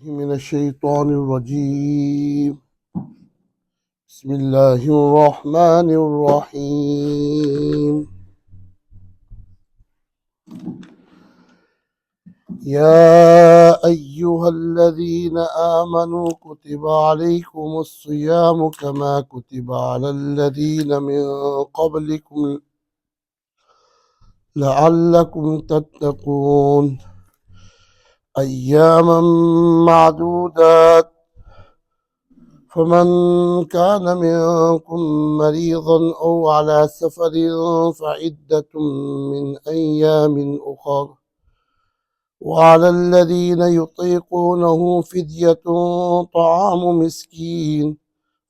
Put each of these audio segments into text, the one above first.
من الشيطان الرجيم بسم الله الرحمن الرحيم يا أيها الذين آمنوا كتب عليكم الصيام كما كتب على الذين من قبلكم لعلكم تتقون أياما معدودات فمن كان منكم مريضا أو على سفر فعدة من أيام أخر وعلى الذين يطيقونه فدية طعام مسكين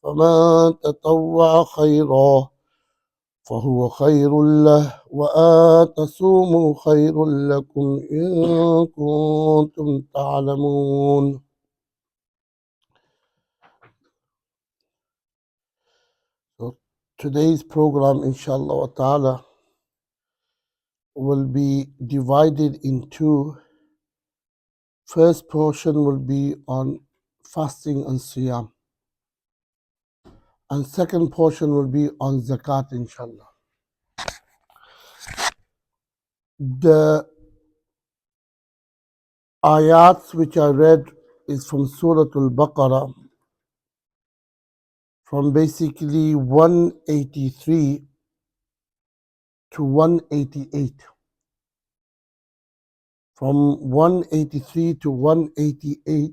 فمن تطوع خيرا فهو خير له وأن تصوموا خير لكم إن كنتم تعلمون. So today's program, inshallah wa ta'ala, will be divided in two. First portion will be on fasting and siyam, and second portion will be on zakat, inshallah. The ayats which I read is from Surah Al-Baqarah, from basically 183 to 188. From 183 to 188,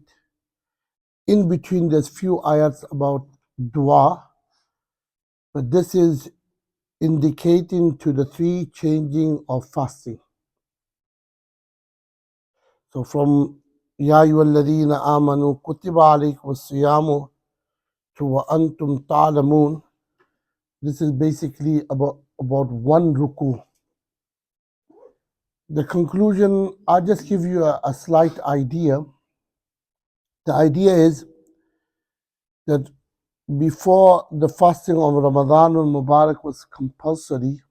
in between there's few ayats about dua, but this is indicating to the three changing of fasting. So from Ya ayyuhalladhina amanu kutiba alaykum as-siyamu to wa antum ta'lamun, this is basically about one ruku. The conclusion, I'll just give you a slight idea. The idea is that before the fasting of Ramadan al-Mubarak was compulsory,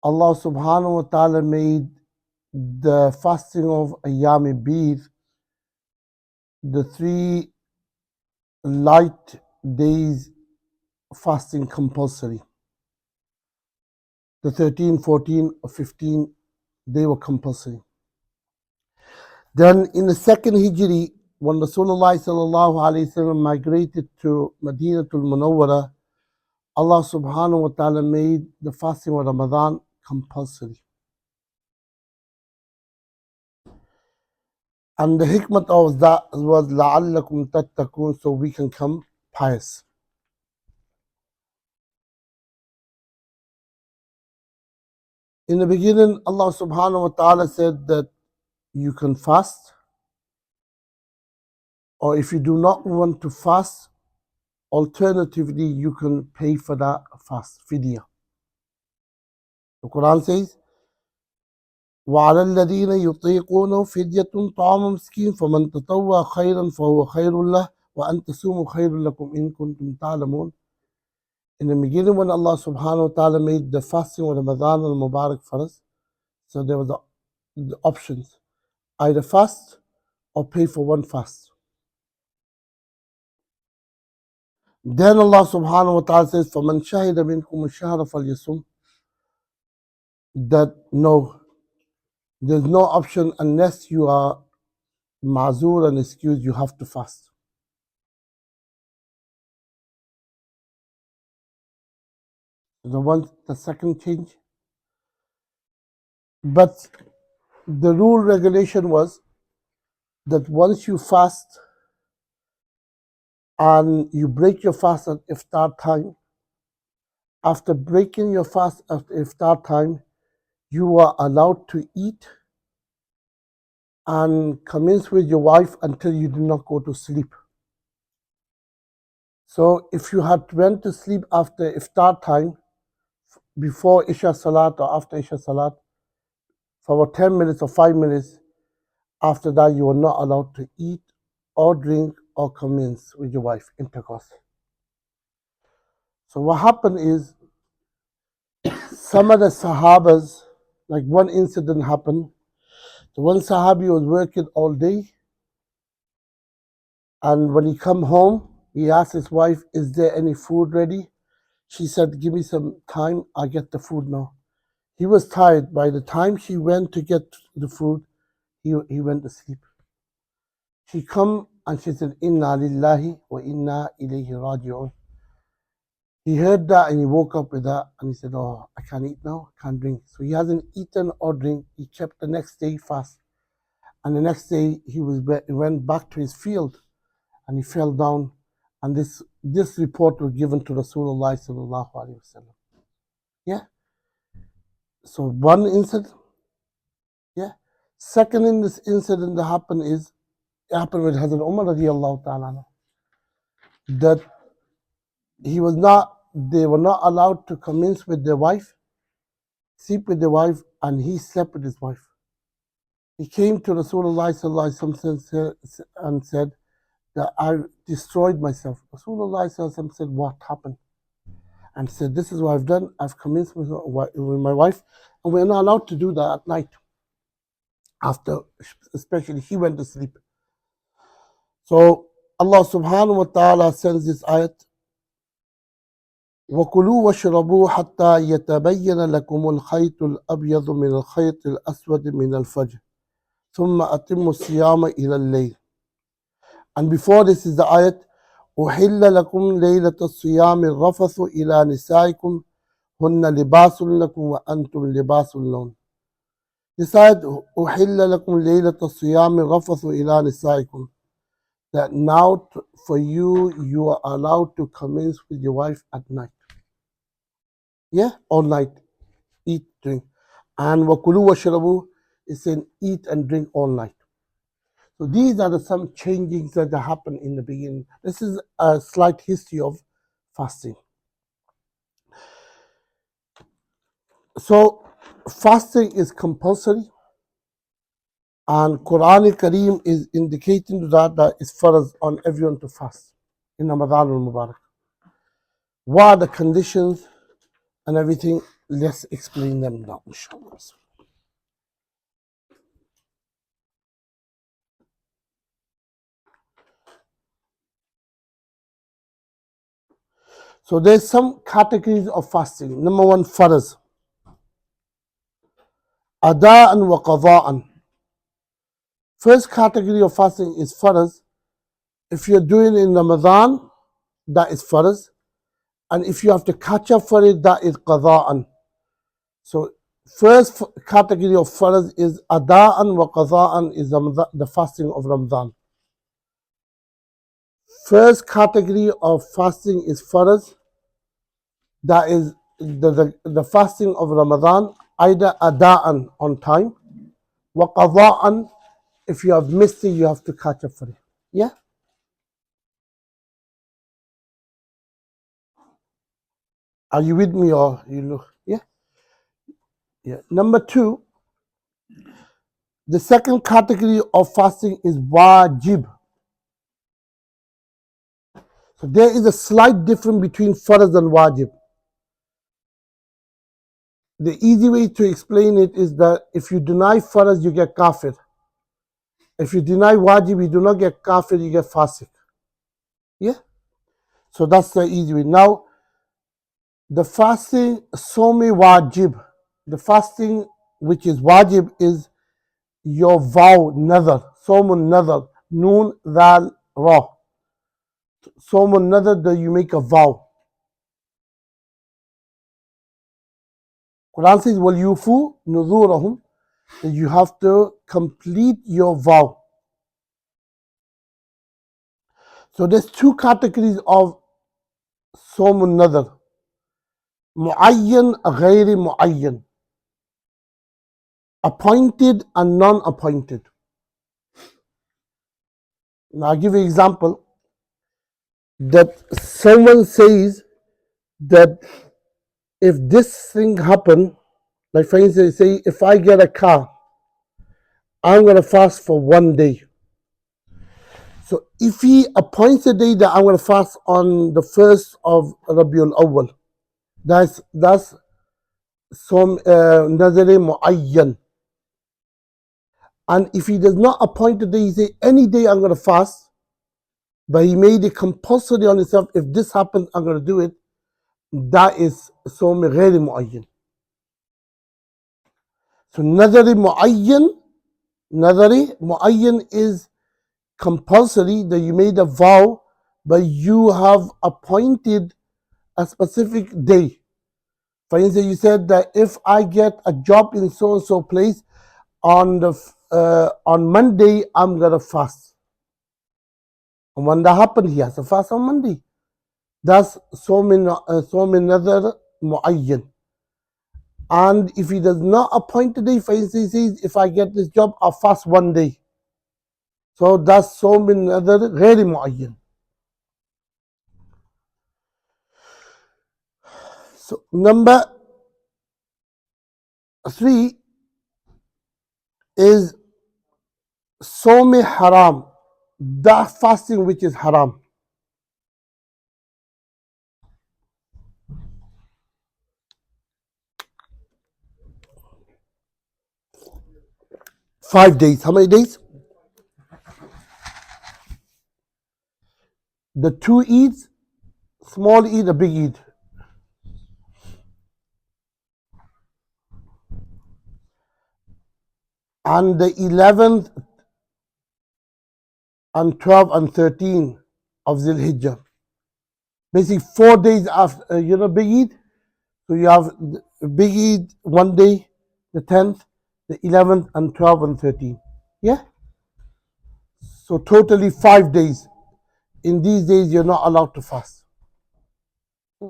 Allah subhanahu wa ta'ala made the fasting of Ayyam Bid, the 3 light days fasting, compulsory. The 13, 14, or 15, they were compulsory. Then in the second Hijri, when Rasulullah sallallahu alayhi wasallam migrated to Madinatul Munawwara, Allah subhanahu wa ta'ala made the fasting of Ramadan compulsory. And the hikmah of that was لَعَلَّكُمْ تَتَّقُونَ, so we can come pious. In the beginning, Allah subhanahu wa ta'ala said that you can fast, or if you do not want to fast, alternatively you can pay for that fast, fidya. The Quran says, وَعَلَى الَّذِينَ يُطِيقُونَهُ فِدْيَةٌ طَعَامُ مِسْكِينٍ فَمَنْ تَطَوَّعَ خَيْرًا فَهُوَ خَيْرٌ لَهُ وَأَنْ تَصُومُوا خَيْرٌ لَكُمْ إِن كُنتُمْ تَعْلَمُونَ. In the beginning, when Allah subhanahu wa ta'ala made the fasting of Ramadan al-Mubarak for us, so there was the options, either fast or pay for one fast. Then Allah subhanahu wa ta'ala says, فَمَنْ شَهِدَ مِنْكُمُ الشَّهْرَ فَلْيَصُمْ, that no, there's no option unless you are ma'zur and excused, you have to fast. The second change. But the rule regulation was that once you fast and you break your fast at iftar time, after breaking your fast at iftar time, you are allowed to eat and commence with your wife until you do not go to sleep. So if you had went to sleep after iftar time, before Isha Salat or after Isha Salat, for about 10 minutes or 5 minutes, after that you are not allowed to eat or drink or commence with your wife, intercourse. So what happened is, some of the Sahabas, like one incident happened. The one Sahabi was working all day, And when he come home, he asked his wife, "Is there any food ready?" She said, "Give me some time. I'll get the food now." He was tired. By the time she went to get the food, he went to sleep. She come and she said, "Inna lillahi wa inna ilayhi raji'un." He heard that and he woke up with that and he said, "Oh, I can't eat now, I can't drink." So he hasn't eaten or drink. He kept the next day fast. And the next day he went back to his field and he fell down. And this report was given to Rasulullah sallallahu alaihi wasallam. Yeah. So one incident. Yeah. Second in this incident that happened with Hazrat Umar radiallahu ta'ala, that they were not allowed to commence with their wife, sleep with their wife, and he slept with his wife. He came to Rasulullah sallallahu alaihi wasallam and said that I destroyed myself. Rasulullah sallallahu alaihi wasallam said, "What happened?" And said, "This is what I've done. I've commenced with my wife, and we're not allowed to do that at night. After, especially, he went to sleep." So Allah subhanahu wa ta'ala sends this ayat, وَكُلُوا وَاشْرَبُوا حَتَّى يَتَبَيَّنَ لَكُمُ الْخَيْطُ الْأَبْيَضُ مِنَ الْخَيْطِ الْأَسْوَدِ مِنَ الْفَجْرِ ثُمَّ أَتِمُّوا الصِّيَامَ إِلَى اللَّيْلِ. And before this is the ayat, أُحِلَّ لَكُمْ لَيْلَةَ الصِّيَامِ الرَّفَثُ إِلَى نِسَائِكُمْ هُنَّ لِبَاسٌ لَكُمْ وَأَنْتُمْ لِبَاسٌ لَهُنَّ. This ayat, أُحِلَّ لَكُمْ لَيْلَةَ الصِّيَامِ الرَّفَثُ إِلَى نِسَائِكُمْ, that now for you, you are allowed to commence with your wife at night. Yeah, all night, eat, drink. And wakulu washrabu is saying eat and drink all night. So these are some changings that happen in the beginning. This is a slight history of fasting. So fasting is compulsory, and Quran Kareem is indicating that it's farz on everyone to fast in Ramadan al-Mubarak. What are the conditions and everything? Let's explain them now, inshallah. So there's some categories of fasting. Number one, farz. Ada'an wa qada'an. First category of fasting is farz. If you're doing it in Ramadan, that is farz. And if you have to catch up for it, that is qada'an. So first category of farz is ada'an wa qada'an, is the fasting of Ramadan. First category of fasting is farz. That is the fasting of Ramadan, either ada'an on time, wa qada'an, if you have missed it, you have to catch up for it. Yeah? Are you with me or you look? Yeah? Yeah. Number two, the second category of fasting is wajib. So there is a slight difference between farz and wajib. The easy way to explain it is that if you deny farz, you get kafir. If you deny wajib, you do not get kafir, you get fasik. Yeah? So that's the easy way. Now, the fasting, somi wajib, the fasting which is wajib is your vow, nazar, somun nazar, noon, dal, ra. Somun nazar, that you make a vow. Quran says, wal yufu nuzurahum, that you have to complete your vow. So there's two categories of somun nazar. Muayyan, ghairi muayyan. Appointed and non-appointed. Now I'll give you an example. That someone says that if this thing happen, like for instance, say if I get a car, I'm gonna fast for 1 day. So if he appoints a day that I'm gonna fast on the 1st of Rabiul Awwal, that's some nazare muayyan. And if he does not appoint a day, he say any day I'm gonna fast, but he made it compulsory on himself. If this happens, I'm going to do it. That is Sawm غير معين. So Nadari Muayyan is compulsory, that you made a vow, but you have appointed a specific day. For instance, you said that if I get a job in so and so place on Monday, I'm gonna fast. And when that happened, he has to fast on Monday. That's Sawm Nadar Muayyan. And if he does not appoint a day, for instance, he says, if I get this job, I'll fast one day. So that's Sawm Nadar غير معين. So number 3 is Sawm Haram, that fasting which is haram. Five days. How many days? The 2 Eids, small Eid, a big Eid. And the 11th and 12th and 13th of Zil Hijjah. Basically 4 days after, big Eid. So you have big Eid one day, the 10th, the 11th and 12th and 13th. Yeah? So totally 5 days. In these days, you're not allowed to fast.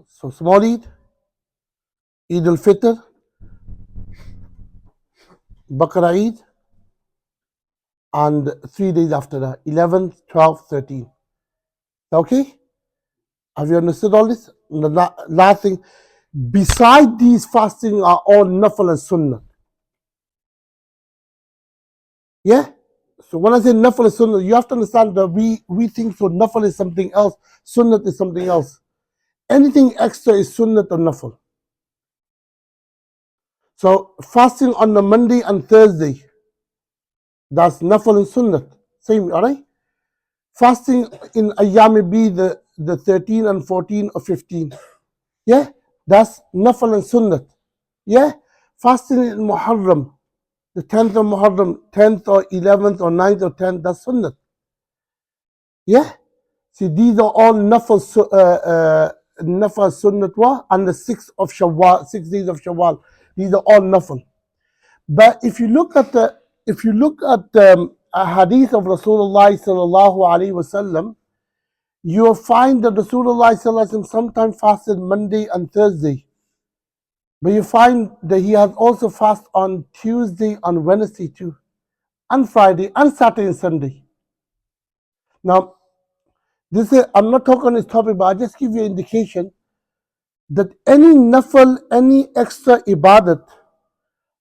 So small Eid, Eid al-Fitr, Baqarah Eid, and 3 days after that, 11th, 12th, 13th. Okay? Have you understood all this? The last thing, beside these fasting are all Nafal and Sunnah. Yeah? So when I say Nafal and Sunnah, you have to understand that we think so Nafal is something else, Sunnah is something else. Anything extra is Sunnah or Nafal. So fasting on the Monday and Thursday, that's Nafal and Sunnah. Same, alright? Fasting in Ayyam be the 13 and 14 or 15. Yeah? That's Nafal and Sunnah. Yeah? Fasting in Muharram, the 10th of Muharram, 10th or 11th or 9th or 10th, that's Sunnah. Yeah? See, these are all Nafal Sunnah and the 6th of Shawwal, 6 days of Shawwal. These are all Nafal. But if you look at a hadith of Rasulullah sallallahu alaihi wasallam, you will find that Rasulullah sallallahu alaihi wasallam sometimes fasted Monday and Thursday. But you find that he has also fasted on Tuesday and Wednesday too, and Friday and Saturday and Sunday. Now, I'm not talking on this topic, but I'll just give you an indication that any nafal, any extra ibadat,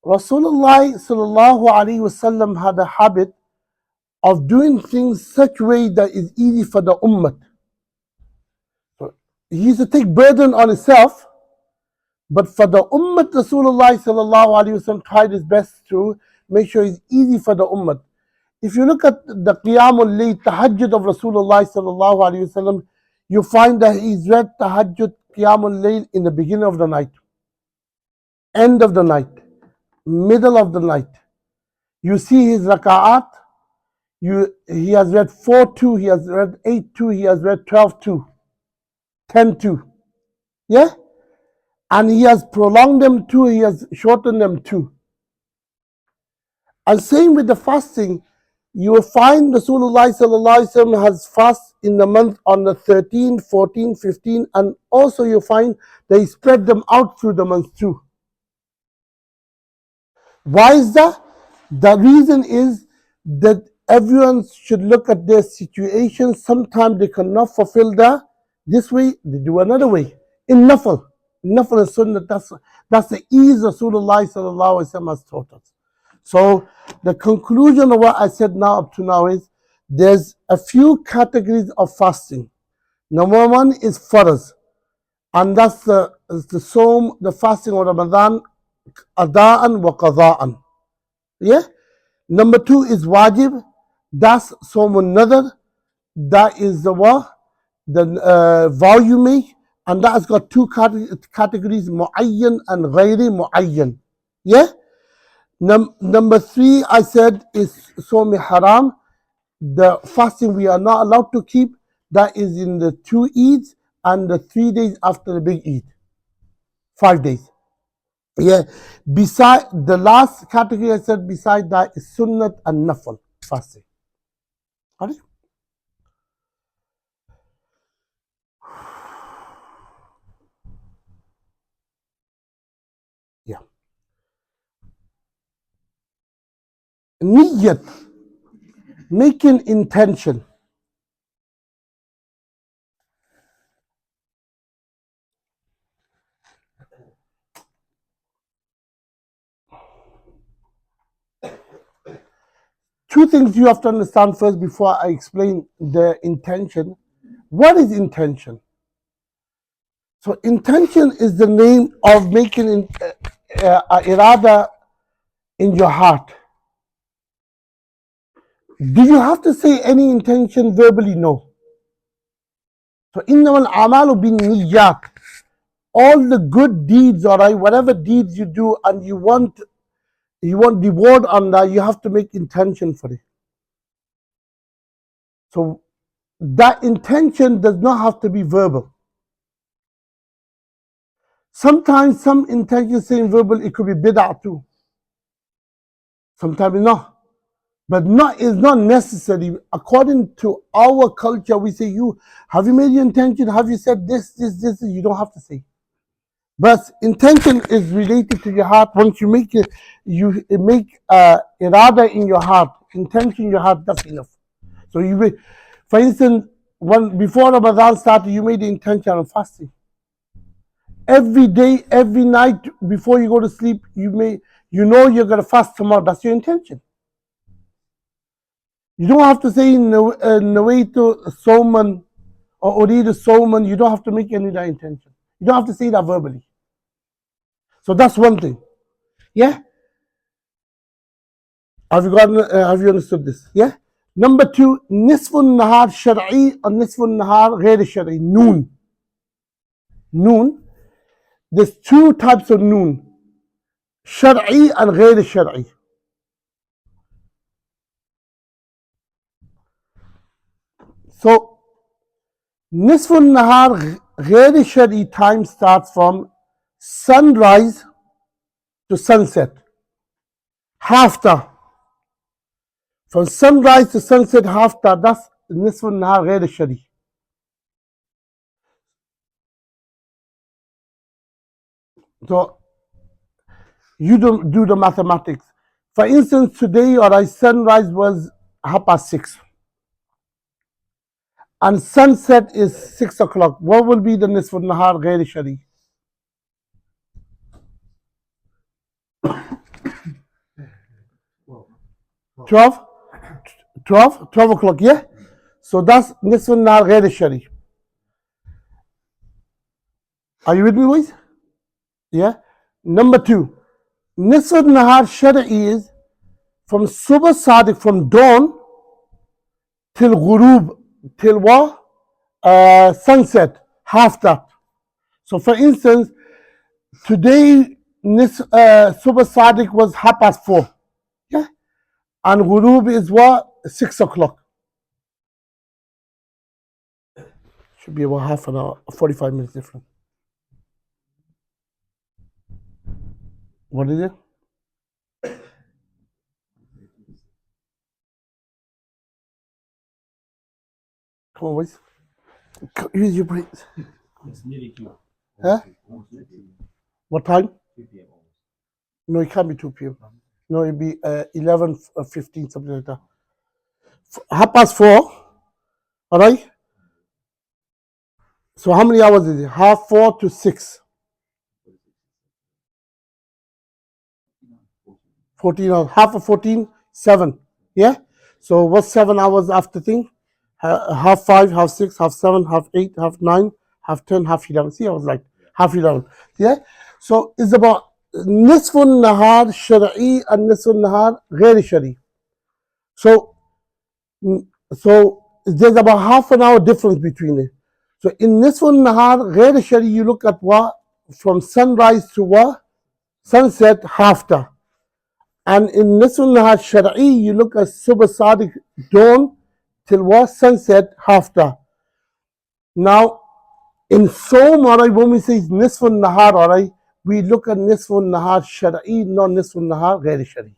Rasulullah sallallahu alaihi wasallam had a habit of doing things such way that is easy for the ummah. So he used to take burden on himself, but for the ummah, Rasulullah sallallahu alaihi wasallam tried his best to make sure it's easy for the ummah. If you look at the Qiyamul Layl, Tahajjud of Rasulullah sallallahu alaihi wasallam, you find that he's read Tahajjud, Qiyamul Layl in the beginning of the night, end of the night, middle of the night. You see his raka'at. He has read 4-2, he has read 8-2, he has read 12-2, 10-2. Yeah? And he has prolonged them too, he has shortened them too. And same with the fasting, you will find Rasulullah sallallahu alaihi wasallam has fast in the month on the 13, 14, 15, and also you find that he spread them out through the months too. Why is that? The reason is that everyone should look at their situation. Sometimes they cannot fulfill this way, they do another way. In Nafal and Sunnah, that's the ease Rasulullah sallallahu alaihi wasallam has taught us. So the conclusion of what I said now up to now is there's a few categories of fasting. Number 1 is Farz, and that's the fasting of Ramadan, Ada'an wa Qada'an. Yeah? Number 2 is Wajib, that's Sawmun Nadar, that is the what? The volume, and that has got two categories, mu'ayyan and ghairi mu'ayyan. Yeah? Number three, I said, is Somi Haram, the fasting we are not allowed to keep, that is in the 2 Eids and the 3 days after the big Eid, 5 days. Yeah. Beside the last category, I said, beside that is Sunnat and Nafal fasting. Got it? Yeah. Niyyat, making intention. Two things you have to understand first before I explain the intention. What is intention? So intention is the name of making irada in your heart. Do you have to say any intention verbally? No. So innamal a'malu bin niyyat. All the good deeds, all right, whatever deeds you do and you want reward on that, you have to make intention for it. So that intention does not have to be verbal. Sometimes some intention saying verbal, it could be bid'ah too. Sometimes not. But not is not necessary. According to our culture, we say, have you made your intention? Have you said this? You don't have to say. But intention is related to your heart. Once you make it, you make irada in your heart, intention in your heart, that's enough. So for instance, before Ramadan started, you made the intention of fasting. Every day, every night before you go to sleep, you know you're going to fast tomorrow. That's your intention. You don't have to say nawaitu soman or uridu soman. You don't have to make any of that intention. You don't have to say that verbally. So that's one thing. Yeah? Have you understood this? Yeah? Number two, nisfun nahar shar'i or nisfun nahar ghair shar'i. Noon. Noon. There's two types of noon. Shar'i and ghair shar'i. So, nisfun nahar ghair shar'i time starts from sunrise to sunset. Hafta. From sunrise to sunset, hafta, that's nisfun nahar ghair shar'i. So, you don't do the mathematics. For instance, today or sunrise was 6:30, and sunset is 6 o'clock. What will be the nisfun nahar ghair shari? 12? 12 o'clock, yeah? So that's nisfun nahar ghair shari. Are you with me, boys? Yeah? Number two, nisfun nahar shari is from subh sadiq, from dawn till ghurub, till what? Sunset, half that. So for instance, today subh sadiq was 4:30. Yeah? And ghurub is what? 6 o'clock. Should be about half an hour, 45 minutes different. What is it? Come on, boys. Use your brains. It's nearly 2. Huh? What time? 2 p.m. almost. No, it can't be 2 p.m. No, it'll be 11:15, something like that. 4:30. All right? So how many hours is it? 4:30 to 6. 14 hours. Half of 14, 7. Yeah? So what's 7 hours after thing? 5:30, 6:30, 7:30, 8:30, 9:30, 10:30, 11:30. See, I was like 11:30. Yeah? So it's about nisfun nahar shar'i and nisfun nahar ghair shar'i. So there's about half an hour difference between it. So in Nisful Nahar, Ghair Shari, you look at what? From sunrise to what? Sunset, halfta. And in Nisful Nahar Shari, you look at Subh Sadiq, dawn, till what? Sunset, halfta. Now, in Som, alright, when we say Nisful Nahar, alright, we look at Nisful Nahar Shari, not Nisful Nahar Ghair Shari.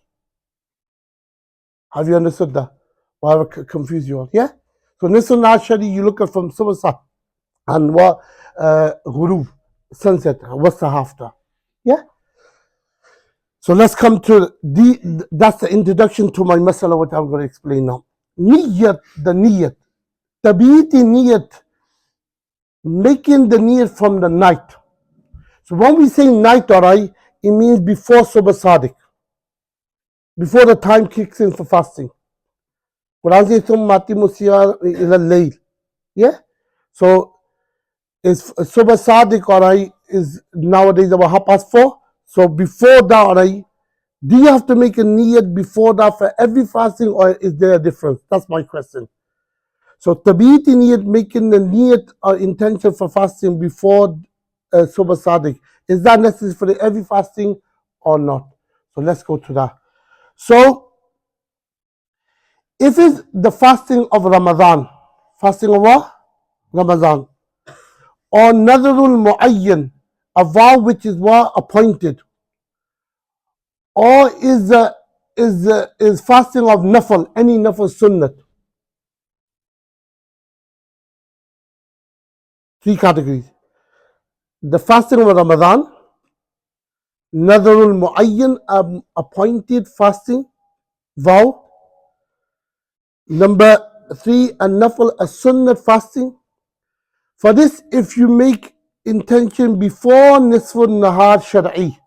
Have you understood that? Why have I confused you all? Yeah? So Nisful Nahar Shari, you look at from Subh Sadiq and what? Ghurub, sunset, what's the halfta? Yeah? So let's come to that's the introduction to my masala, what I'm going to explain now. Niyat, the niyat. Tabiti niyat, making the niyat from the night. So when we say night, alright, it means before Subh Sadiq, before the time kicks in for fasting. Quran says, Thumma atimu siyam ila al-layl. Yeah? So is Subh Sadiq, alright, is nowadays about 4:30. So before that, alright, do you have to make a niyat before that for every fasting, or is there a difference? That's my question. So tabiti niyat, making the niyat or intention for fasting before Subh Sadiq, is that necessary for every fasting or not? So let's go to that. So if it's the fasting of Ramadan, fasting of what? Ramadan, or Nadrul Mu'ayyan, a vow which is what? Appointed, or is fasting of nafal, any nafal sunnat. Three categories: the fasting of Ramadan, Nadrul Mu'ayyan, appointed fasting, vow. Number 3, a nafal, a sunnat fasting. For this, if you make intention before Nisful Nahar Shar'i,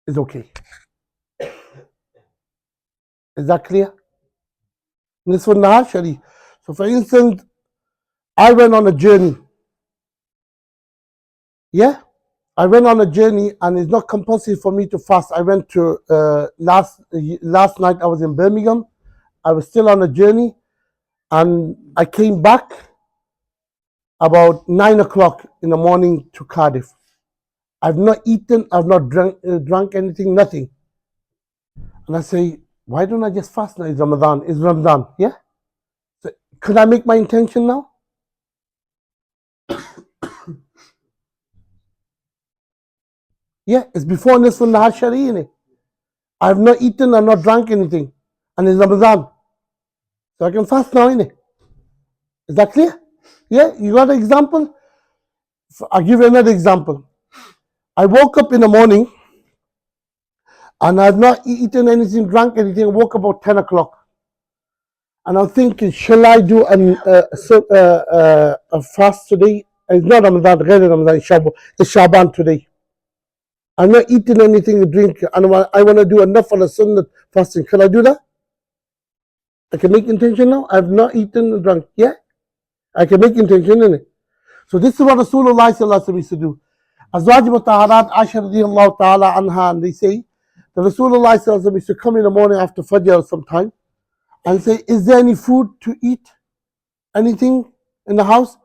is okay. Is that clear? Nisful Nahar Shar'i. So for instance, I went on a journey. Yeah? I went on a journey and it's not compulsory for me to fast. I went to, last night I was in Birmingham. I was still on a journey and I came back about 9 o'clock in the morning to Cardiff. I've not eaten, I've not drunk anything, nothing. And I say, why don't I just fast now? It's Ramadan, yeah? So could I make my intention now? Yeah, it's before Nisful Nahar Shari, innit? I have not eaten, I've not drunk anything. And it's Ramadan. So I can fast now, innit? Is that clear? Yeah, you got an example? I'll give you another example. I woke up in the morning and I've not eaten anything, drunk anything. I woke up about 10 o'clock. And I'm thinking, shall I do a fast today? It's not Ramadan, Ramadan, it's Shaban today. I'm not eating anything to drink, and I want to do enough for the sunnah fasting. Can I do that? I can make intention now. I've not eaten and drunk. Yeah? I can make intention in it. So this is what Rasulullah used to do. Azwaj Mutaharat Aisha radiallahu ta'ala anha, and they say that Rasulullah used to come in the morning after Fajr sometime and say, is there any food to eat? Anything in the house?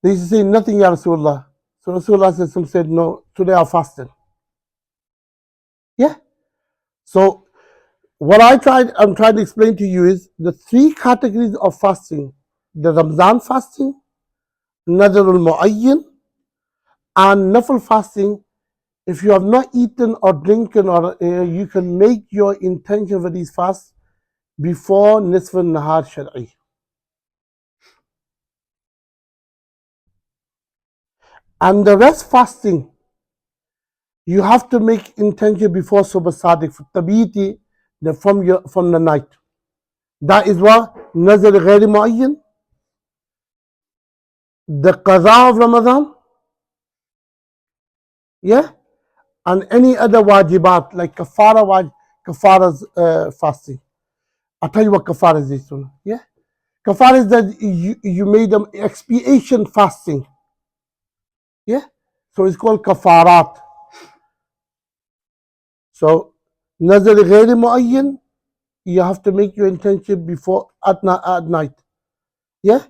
They used to say, nothing, Ya Rasulullah. So Rasulullah said, no, today I'm fasting. Yeah? So what I'm trying to explain to you is the 3 categories of fasting: the Ramzan fasting, Nadarul Mu'ayyan, and Nafal fasting. If you have not eaten or drinking, or you can make your intention for these fasts before Nisf al-Nahar Shar'i. And the rest fasting, you have to make intention before Subh Sadiq for Tabiti, from the night. That is what Nazar Ghair Mu'ayyan, the Qaza of Ramadan, yeah, and any other wajibat like kafara's fasting. I'll tell you what kafara is this one. Yeah, kafara is that you made them expiation fasting. Yeah, so it's called kafarat. So nazar ghairi muayyan, you have to make your intention before at night. Yeah.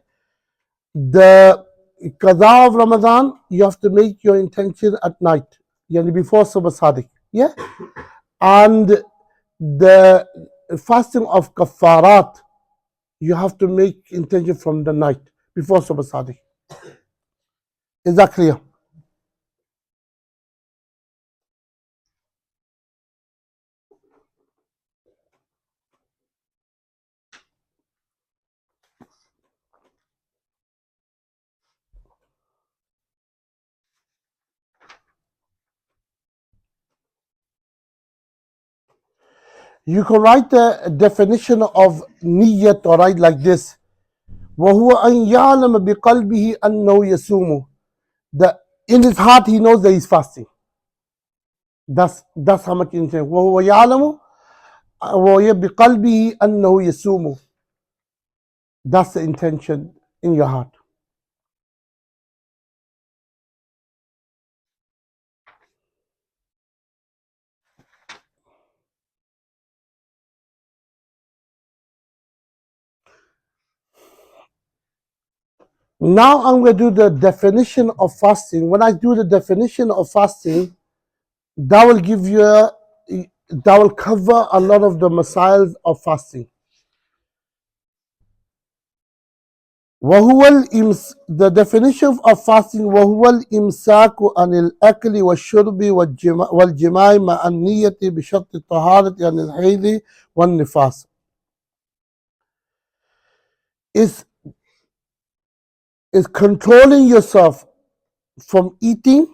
The Qadha of Ramadan, you have to make your intention at night, yani before Subh Sadiq. Yeah. And the fasting of Kafarat, you have to make intention from the night before Subh Sadiq. Is that clear? You can write the definition of niyyat or write like this. وَهُوَ أَنْ يَعْلَمَ بِقَلْبِهِ أَنَّهُ يَصُومُ. That in his heart he knows that he's fasting. That's how much intention. وَهُوَ يَعْلَمُ بِقَلْبِهِ أَنَّهُ يَصُومُ. That's the intention in your heart. Now I'm going to do the definition of fasting. When I do the definition of fasting, that will give you that will cover a lot of the masails of fasting. The definition of fasting وهو الإمساك عن الأكل والشرب والجماع مع النية بشرط الطهارة عن الحيض والنفاس. Is controlling yourself from eating,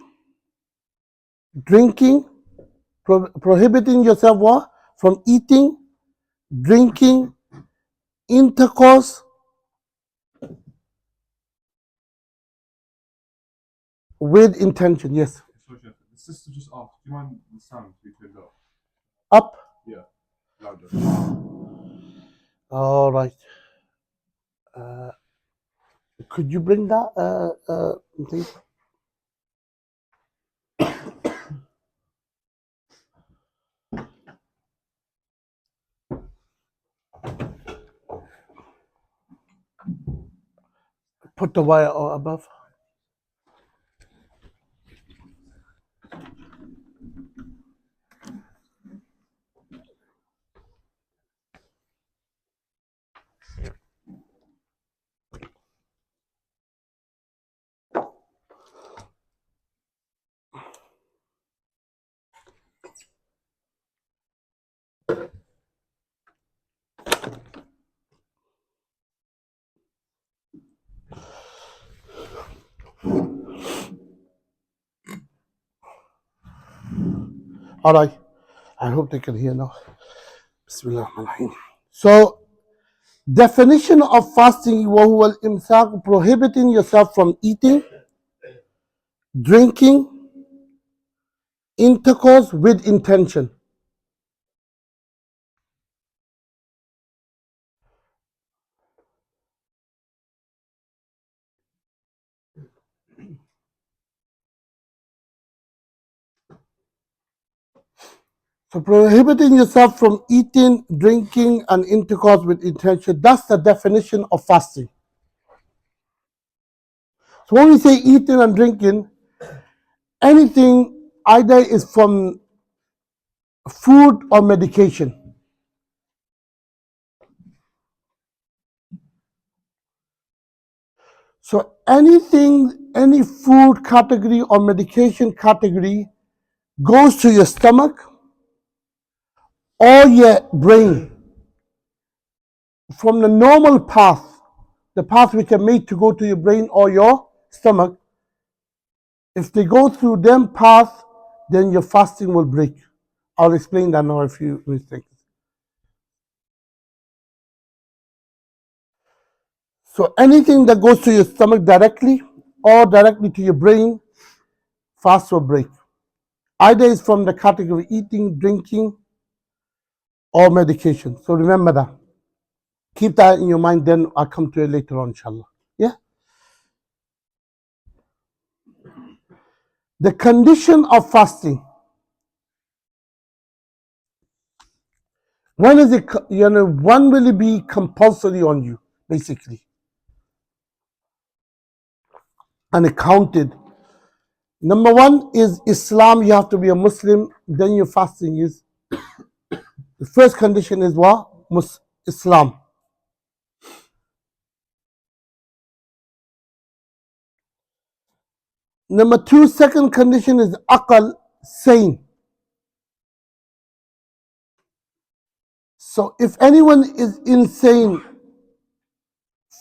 drinking, prohibiting yourself what? From eating, drinking, intercourse with intention. Yes. Sorry, Chef. The sister just asked, do you mind the sound to be turned up? Up. Yeah, louder. All right. Could you bring that, please? Put the wire above. All right. I hope they can hear now. Bismillah ar-Rahman. So, definition of fasting وهو الإمساك, prohibiting yourself from eating, drinking, intercourse with intention. So prohibiting yourself from eating, drinking, and intercourse with intention, that's the definition of fasting. So when we say eating and drinking, anything either is from food or medication. So anything, any food category or medication category goes to your stomach or your brain from the normal path, the path which are made to go to your brain or your stomach. If they go through them path, then your fasting will break. I'll explain that now if you think. So anything that goes to your stomach directly or directly to your brain, fast will break. Either is from the category eating, drinking, or medication. So remember that. Keep that in your mind, then I'll come to it later on, inshallah. Yeah? The condition of fasting. When is it, when will it be compulsory on you, basically? And it counted. Number one is Islam, you have to be a Muslim, then your fasting is. The first condition is what? Islam. Number two, second condition is aqal, sane. So if anyone is insane,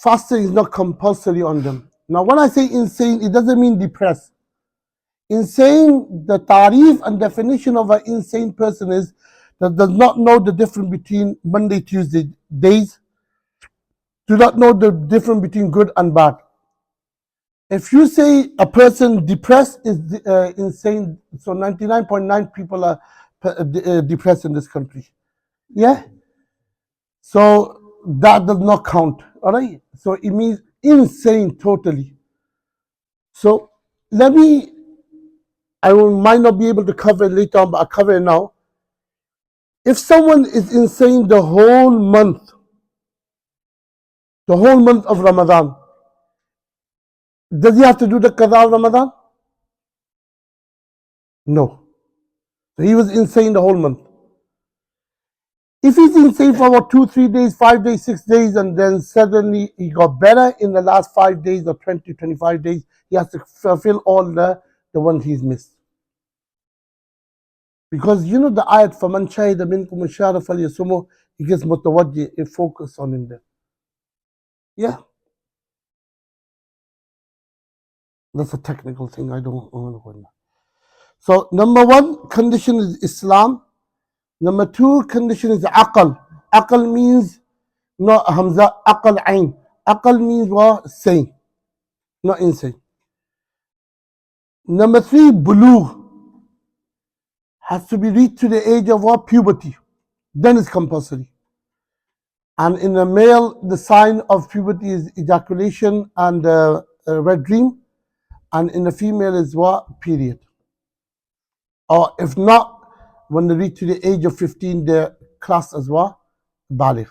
fasting is not compulsory on them. Now, when I say insane, it doesn't mean depressed. Insane, the tarif and definition of an insane person is that does not know the difference between Monday, Tuesday days, do not know the difference between good and bad. If you say a person depressed is insane, so 99.9 people are depressed in this country. Yeah? So that does not count. All right? So it means insane totally. So might not be able to cover it later on, but I'll cover it now. If someone is insane the whole month of Ramadan, does he have to do the qada of Ramadan? No. So he was insane the whole month. If he's insane for about 2, 3 days, 5 days, 6 days, and then suddenly he got better in the last 5 days or 20, 25 days, he has to fulfill all the ones he's missed. Because you know the ayat, فَمَنْ شَهِدَ مِنْكُمُ الشَّهْرَ فَلْيَصُمْهُ, it gets mutawajjih, it focus on him there. Yeah. That's a technical thing, I don't want to go into. So number one condition is Islam. Number two condition is aqal. Aqal means not hamza, aqal ain. Aqal means what? Sane, not insane. Number three, bulugh. Has to be reached to the age of what? Puberty. Then it's compulsory. And in a male, the sign of puberty is ejaculation and a red dream. And in a female is what? Period. Or if not, when they reach to the age of 15, they're classed as what? Baligh.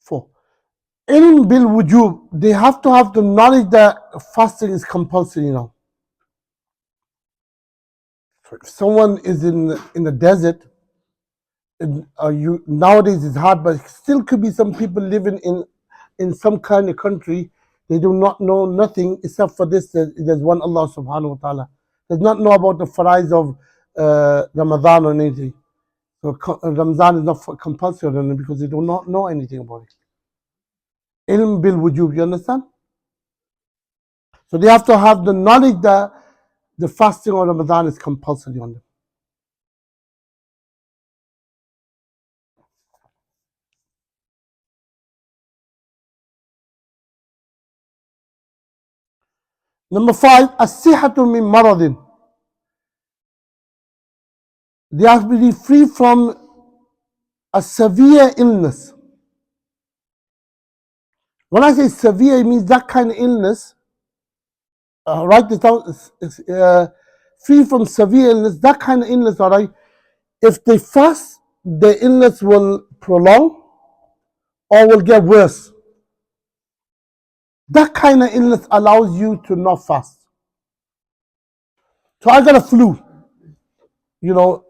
Four. Ilm bil wujub, they have to have the knowledge that fasting is compulsory now. If someone is in the desert, nowadays it's hard, but still could be some people living in some kind of country, they do not know nothing except for this, there's one Allah subhanahu wa ta'ala. Does not know about the farais of Ramadan or anything. So Ramadan is not compulsory on them because they do not know anything about it. Ilm bil wujub, you understand? So they have to have the knowledge that the fasting of Ramadan is compulsory on them. Number five, as-sihhatu min maradin. They have to be free from a severe illness. When I say severe, it means that kind of illness. Write this down. Free from severe illness, that kind of illness, all right? If they fast, the illness will prolong or will get worse. That kind of illness allows you to not fast. So I got a flu, not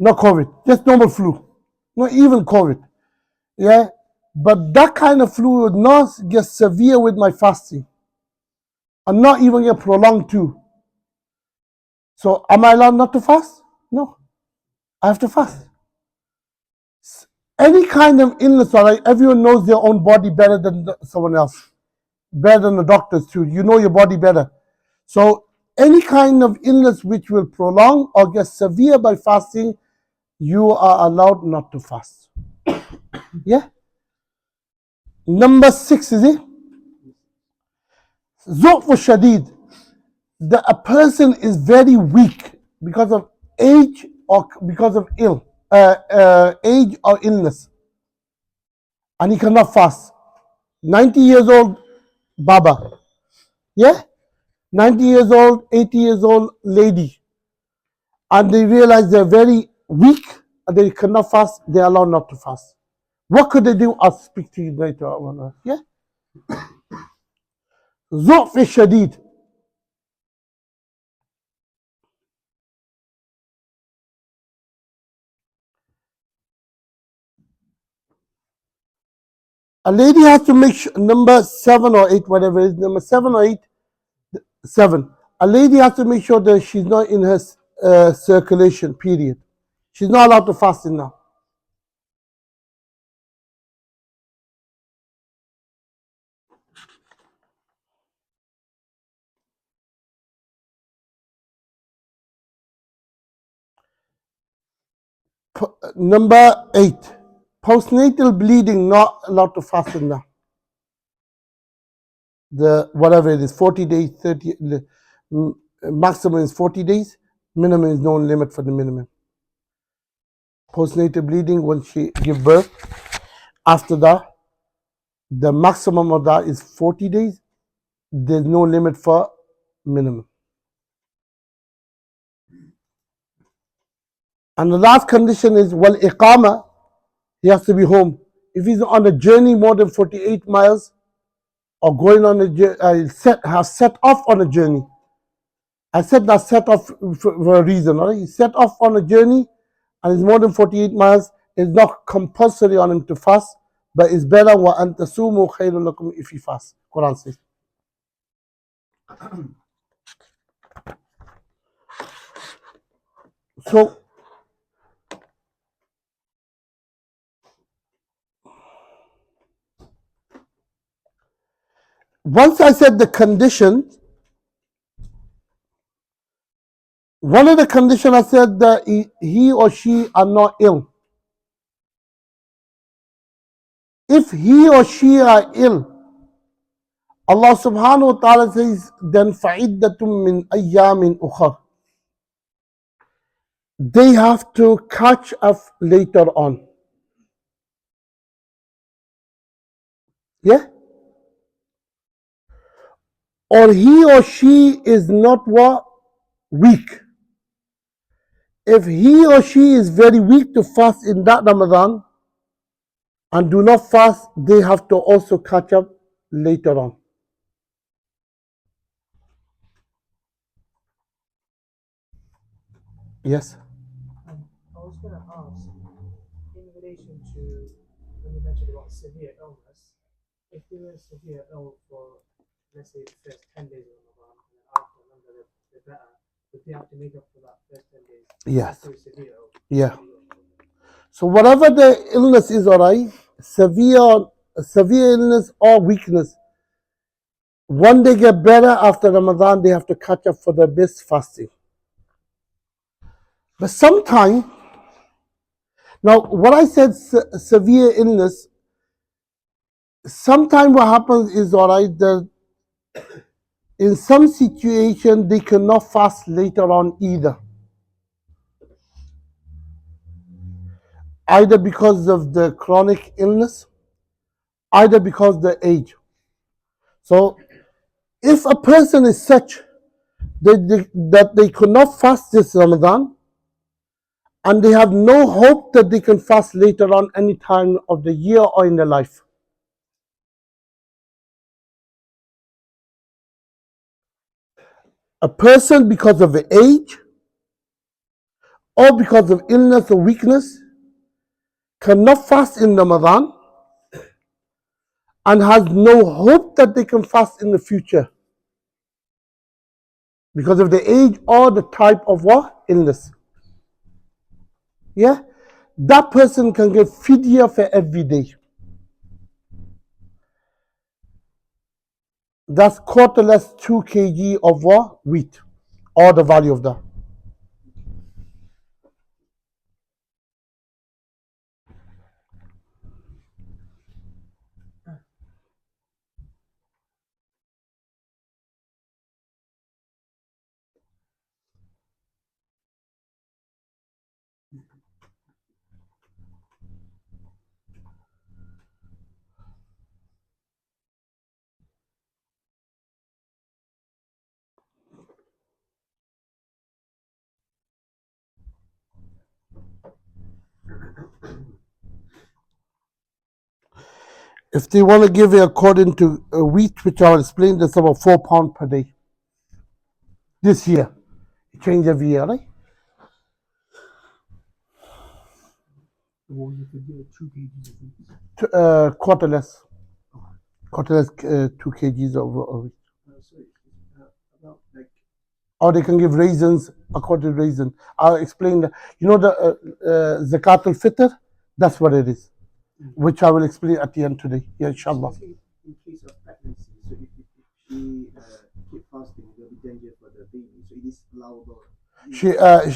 COVID, just normal flu, not even COVID. Yeah, but that kind of flu would not get severe with my fasting and not even get prolonged too. So am I allowed not to fast? No, I have to fast. Any kind of illness, all right, everyone knows their own body better than someone else, better than the doctors too. You know your body better. So any kind of illness which will prolong or get severe by fasting, you are allowed not to fast. Yeah? Number 6, is it? Zu'fu shadid. A person is very weak because of age or because of ill. age or illness, and he cannot fast. 90 years old Baba, yeah, 90 years old, 80 years old lady, and they realize they're very weak and they cannot fast, they're allowed not to fast. What could they do? I'll speak to you later on. Yeah? ضعف شديد. A lady has to make sure, number 7 or 8, whatever it is, number 7 or 8, 7. A lady has to make sure that she's not in her circulation period. She's not allowed to fast in now. Number 8, postnatal bleeding, not allowed to fast in now. The whatever it is, 40 days, 30, maximum is 40 days, minimum is no limit for the minimum. Postnatal bleeding, when she give birth, after that, the maximum of that is 40 days. There's no limit for minimum. And the last condition is, well, iqama, he has to be home. If he's on a journey more than 48 miles, or going on have set off on a journey. I said that set off for a reason, right? He set off on a journey and it's more than 48 miles. It's not compulsory on him to fast, but it's better wa an tasumu khayrun lakum if he fasts. Quran says. So once I said the condition, one of the conditions I said that he or she are not ill. If he or she are ill, Allah subhanahu wa ta'ala says, then فَعِدَّةٌ مِّنْ أَيَّامٍ أُخَرٍ. They have to catch up later on. Yeah? Or he or she is not what? Weak. If he or she is very weak to fast in that Ramadan and do not fast, they have to also catch up later on. Yes? I was going to ask, in relation to when you mentioned about severe illness, if they were severe ill for, let's say, the first 10 days of Ramadan, and then after Ramadan they're better, would they have to make up for that first 10 days? Yes. If they were severe ill. Yeah. So whatever the illness is, alright, severe illness or weakness, when they get better after Ramadan, they have to catch up for the best fasting. But sometimes, now what I said, severe illness, sometimes what happens is, alright, that in some situation they cannot fast later on either. Either because of the chronic illness, either because of the age. So if a person is such that they could not fast this Ramadan, and they have no hope that they can fast later on any time of the year or in their life. A person, because of the age or because of illness or weakness, cannot fast in Ramadan and has no hope that they can fast in the future because of the age or the type of what? Illness. Yeah? That person can get fidya for every day. That's quarter less 2 kg of what? Wheat, or the value of that. If they want to give it according to wheat, which I'll explain, that's about £4 per day. This year. It change every year, right? Well, you could do 2 kgs of wheat. Quarter less. Quarter less 2 kgs of wheat. Sorry, about like. Or they can give raisins, a quarter raisin. I'll explain that. You know the ZAKAT al-Fitr? That's what it is. Which I will explain at the end today. Yeah, inshallah. In case of pregnancy, so if she keep fasting, there will be danger for the baby. So it is allowable. She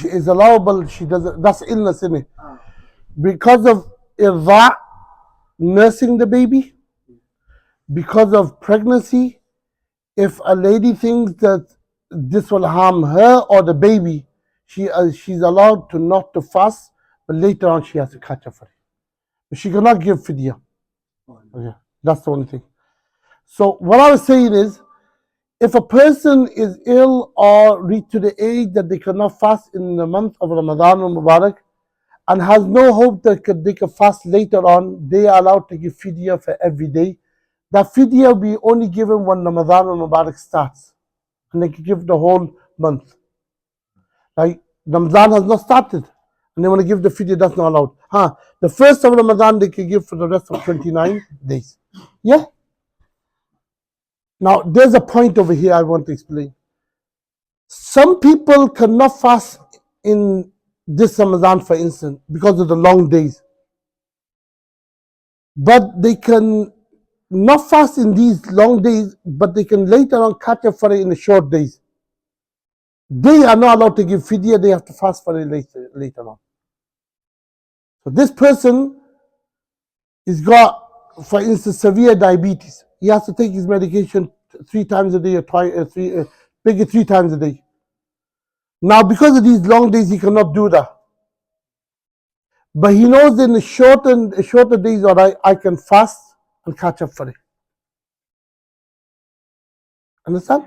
is allowable. She doesn't. That's illness, isn't it? Ah, Because of irda, nursing the baby, because of pregnancy, if a lady thinks that this will harm her or the baby, she's allowed to not to fast, but later on she has to catch up for it. But she cannot give fidya. Okay, that's the only thing. So what I was saying is, if a person is ill or reach to the age that they cannot fast in the month of Ramadan or Mubarak, and has no hope that they can fast later on, they are allowed to give fidya for every day. That fidya will be only given when Ramadan or Mubarak starts. And they can give the whole month. Like Ramadan has not started. And they want to give the fidya, that's not allowed. The first of Ramadan they can give for the rest of 29 days. Yeah? Now there's a point over here I want to explain. Some people cannot fast in this Ramadan, for instance, because of the long days. But they can not fast in these long days, but they can later on catch up for it in the short days. They are not allowed to give fidya, they have to fast for it later on. So this person is got, for instance, severe diabetes. He has to take his medication 3 times a day or take it 3 times a day. Now, because of these long days, he cannot do that. But he knows in the shorter days, all right, I can fast and catch up for it. Understand?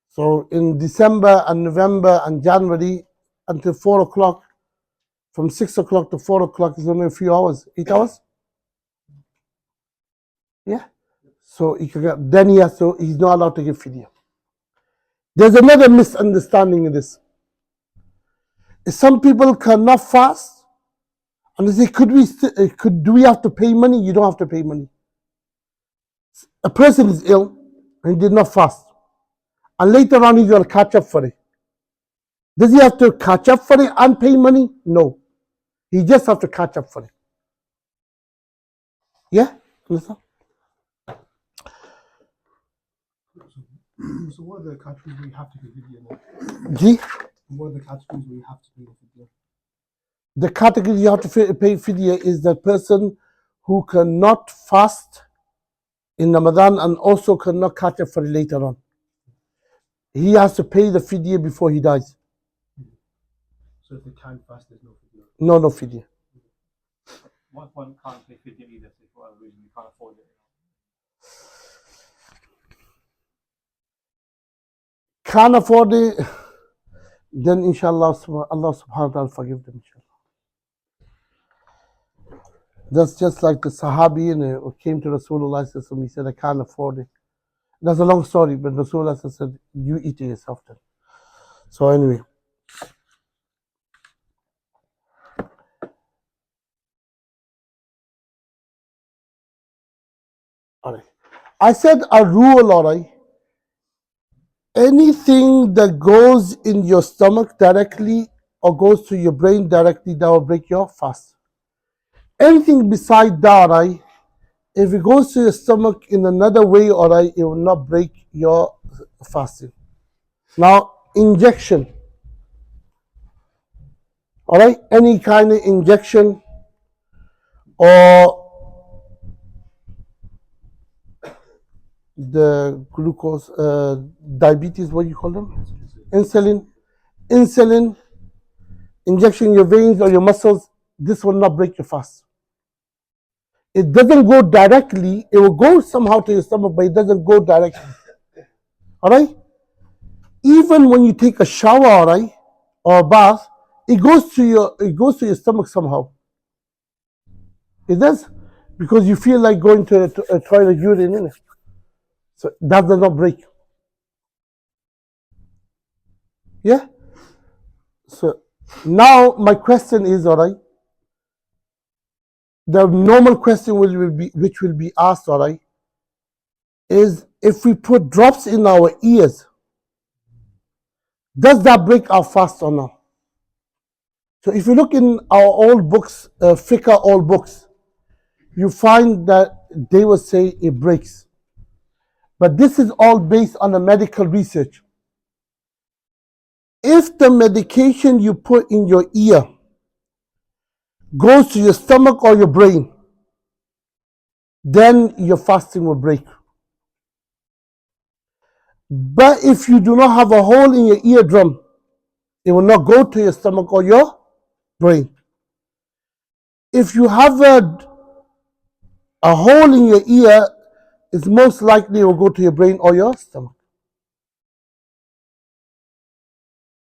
So in December and November and January until 4 o'clock, from 6 o'clock to 4 o'clock is only a few hours, 8 hours. Yeah. So then he's not allowed to give fidya. There's another misunderstanding in this. Some people cannot fast, and they say, do we have to pay money? You don't have to pay money. A person is ill and did not fast, and later on he's going to catch up for it. Does he have to catch up for it and pay money? No. He just has to catch up for it. Yeah? Understand? So what are the categories where you have to give fidya? G? What are the categories where you have to pay fidya? The category you have to pay fidya is the person who cannot fast in Ramadan and also cannot catch up for it later on. He has to pay the fidya before he dies. So if they can fast, there's no fidya? No fidya. One can't pay fidya either, so for whatever reason you can't afford it. Can't afford it, then inshallah Allah subhanahu wa ta'ala forgive them, inshallah. That's just like the Sahabi who came to Rasulullah, he said, I can't afford it. That's a long story, but Rasulullah said, you eat it yourself then. So anyway. Alright. I said a rule, alright. Anything that goes in your stomach directly or goes to your brain directly, that will break your fast. Anything beside that, alright, if it goes to your stomach in another way, alright, it will not break your fasting. Now, injection. Alright, any kind of injection or the glucose, diabetes, what do you call them? Insulin, injection in your veins or your muscles, this will not break your fast. It doesn't go directly, it will go somehow to your stomach, but it doesn't go directly. Alright? Even when you take a shower, alright, or a bath, it goes to your stomach somehow. It does. because you feel like going to a toilet urine, innit? So that does not break. Yeah? So now my question is, all right, the normal question which will be asked, all right, is if we put drops in our ears, does that break our fast or not? So if you look in our old books, FIQH old books, you find that they will say it breaks. But this is all based on the medical research. If the medication you put in your ear goes to your stomach or your brain, then your fasting will break. But if you do not have a hole in your eardrum, it will not go to your stomach or your brain. If you have a hole in your ear, it's most likely it will go to your brain or your stomach.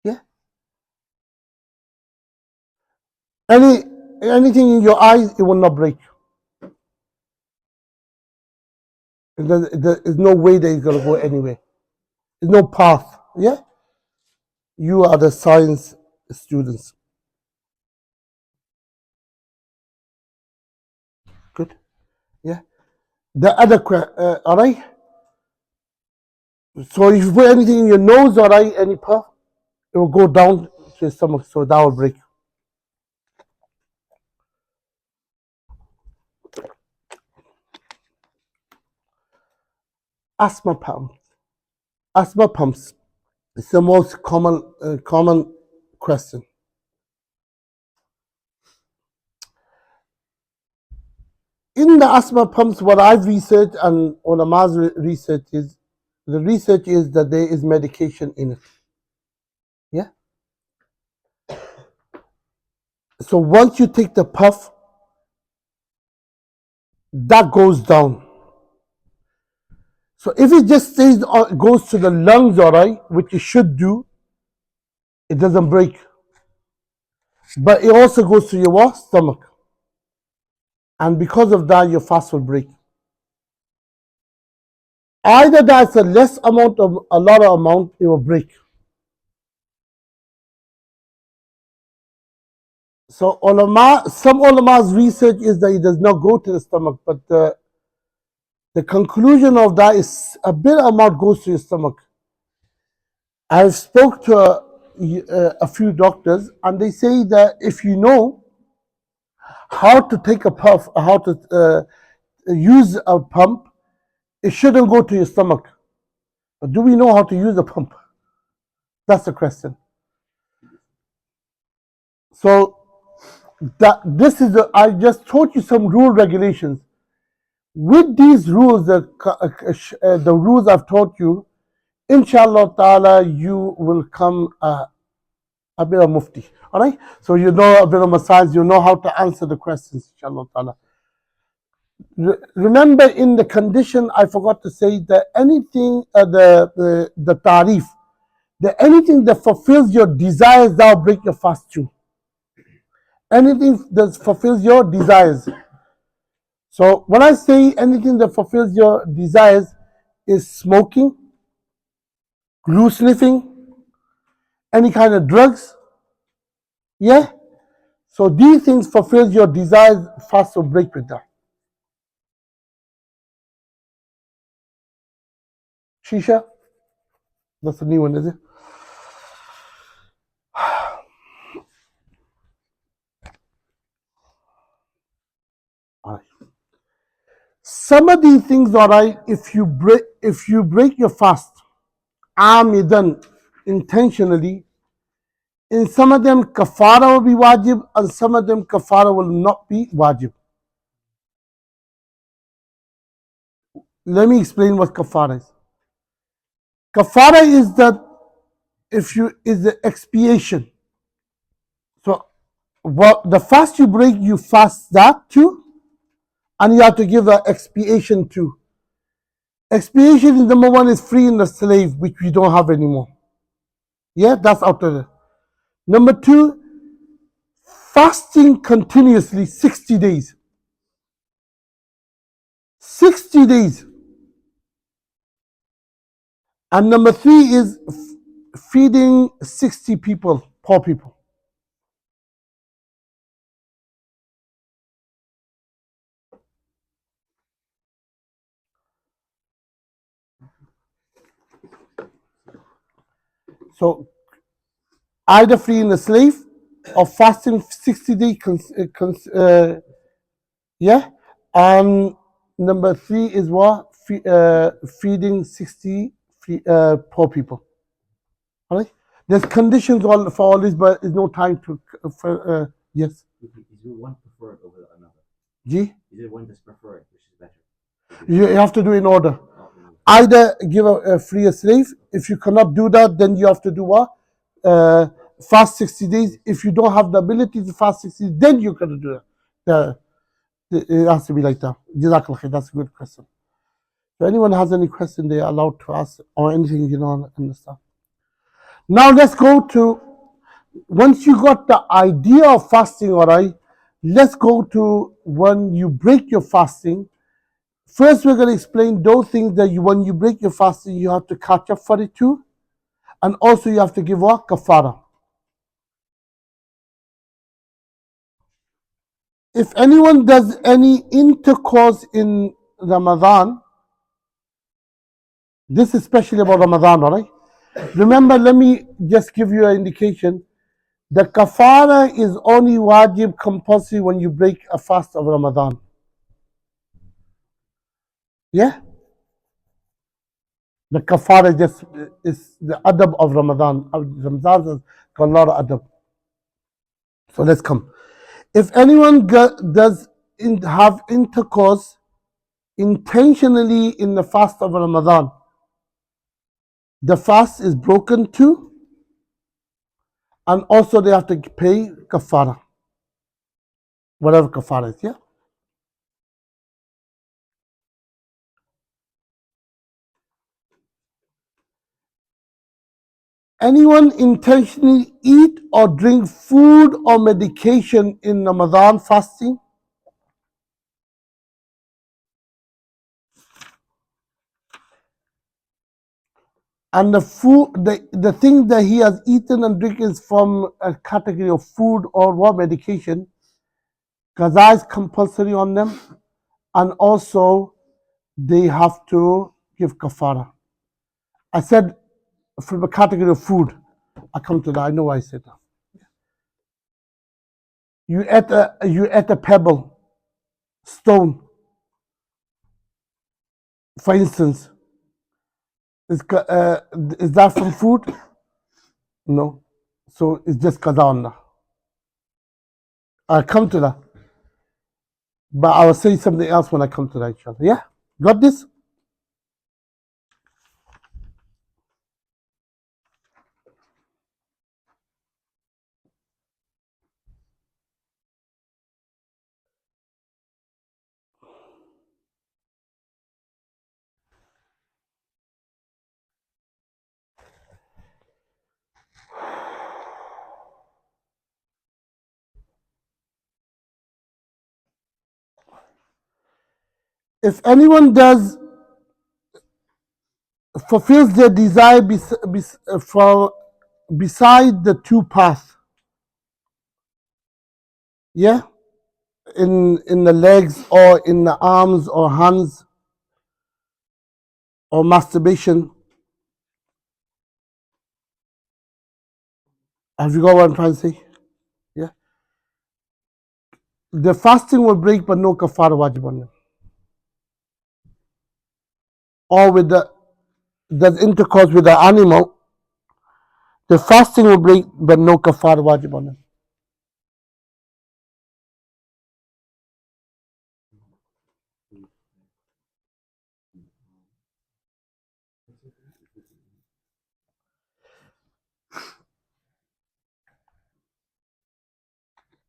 Yeah. Anything in your eyes, it will not break. There's no way that it's going to go anywhere. There's no path. Yeah. You are the science students. Good. Yeah. The other question, all right. So if you put anything in your nose, all right, any puff, it will go down to your stomach, so that will break. Asthma pumps. Asthma pumps. It's the most common question. In the asthma pumps, what I've researched and ulama's research is, the research is that there is medication in it. Yeah. So once you take the puff, that goes down. So if it just goes to the lungs, all right, which it should do, it doesn't break. But it also goes to your what? Stomach. And because of that, your fast will break. Either that's a less amount or a lot of amount, it will break. So some ulama's research is that it does not go to the stomach, but the conclusion of that is a bit amount goes to your stomach. I've spoke to a few doctors, and they say that if you know how to take a puff, how to use a pump, it shouldn't go to your stomach. But do we know how to use a pump? That's the question. So I just taught you some rule regulations. With these rules, the rules I've taught you, inshallah ta'ala, you will come a bit of mufti. All right? So you know a bit of science, you know how to answer the questions, inshallah ta'ala. Remember, in the condition, I forgot to say that anything, the tarif, that anything that fulfills your desires, that will break your fast too. Anything that fulfills your desires. So when I say anything that fulfills your desires is smoking, glue sniffing, any kind of drugs, yeah? So these things fulfill your desires, fast will break with that. Shisha, that's a new one, is it? All right. Some of these things, all right, if you break your fast, amidan, intentionally, in some of them kafara will be wajib, and some of them kafara will not be wajib. Let me explain what kafara is. Kafara is that is the expiation. So what the fast you break, you fast that too, and you have to give an expiation too. Expiation is number one is freeing the slave, which we don't have anymore. Yeah, that's out of it. Number two, fasting continuously 60 days. 60 days. And number 3 is feeding 60 people, poor people. So either freeing a slave or fasting 60 days, yeah. And number 3 is what? Feeding 60 poor people. All right. There's conditions for all this, but there's no time to. Yes. Is there one preferred over another? G. Is there one that's preferred, which is better? You have to do in order. Either give a free a slave. If you cannot do that, then you have to do what? Fast 60 days. If you don't have the ability to fast 60 days, then you can do that. It has to be like that. Jazakallah khair. That's a good question. If anyone has any question, they are allowed to ask or anything you don't understand. Now let's go to, once you got the idea of fasting, all right, let's go to when you break your fasting. First, we're going to explain those things that when you break your fasting, you have to catch up for it too. And also you have to give what? Kafara. If anyone does any intercourse in Ramadan, this is especially about Ramadan, all right? Remember, let me just give you an indication. The kafara is only wajib compulsory when you break a fast of Ramadan. Yeah? The kafara is the adab of Ramadan. Ramadan has got a lot of adab. So let's come. If anyone does have intercourse intentionally in the fast of Ramadan, the fast is broken too, and also they have to pay kafara, whatever kafara is. Yeah. Anyone intentionally eat or drink food or medication in Ramadan fasting, and the food, the thing that he has eaten and drink is from a category of food or what medication, qaza is compulsory on them, and also they have to give kafara. I said from a category of food. I come to that. I know why I said that. You ate a pebble, stone, for instance. Is that from food? No. So it's just qaza on that. I'll come to that. But I will say something else when I come to that, inshallah. Yeah? Got this? If anyone fulfills their desire beside the two paths, yeah, in the legs or in the arms or hands or masturbation. Have you got what I'm trying to say? Yeah. The fasting will break, but no kafara wajib on them. Or with does intercourse with the animal, the fasting will break, but no kafara wajib on them.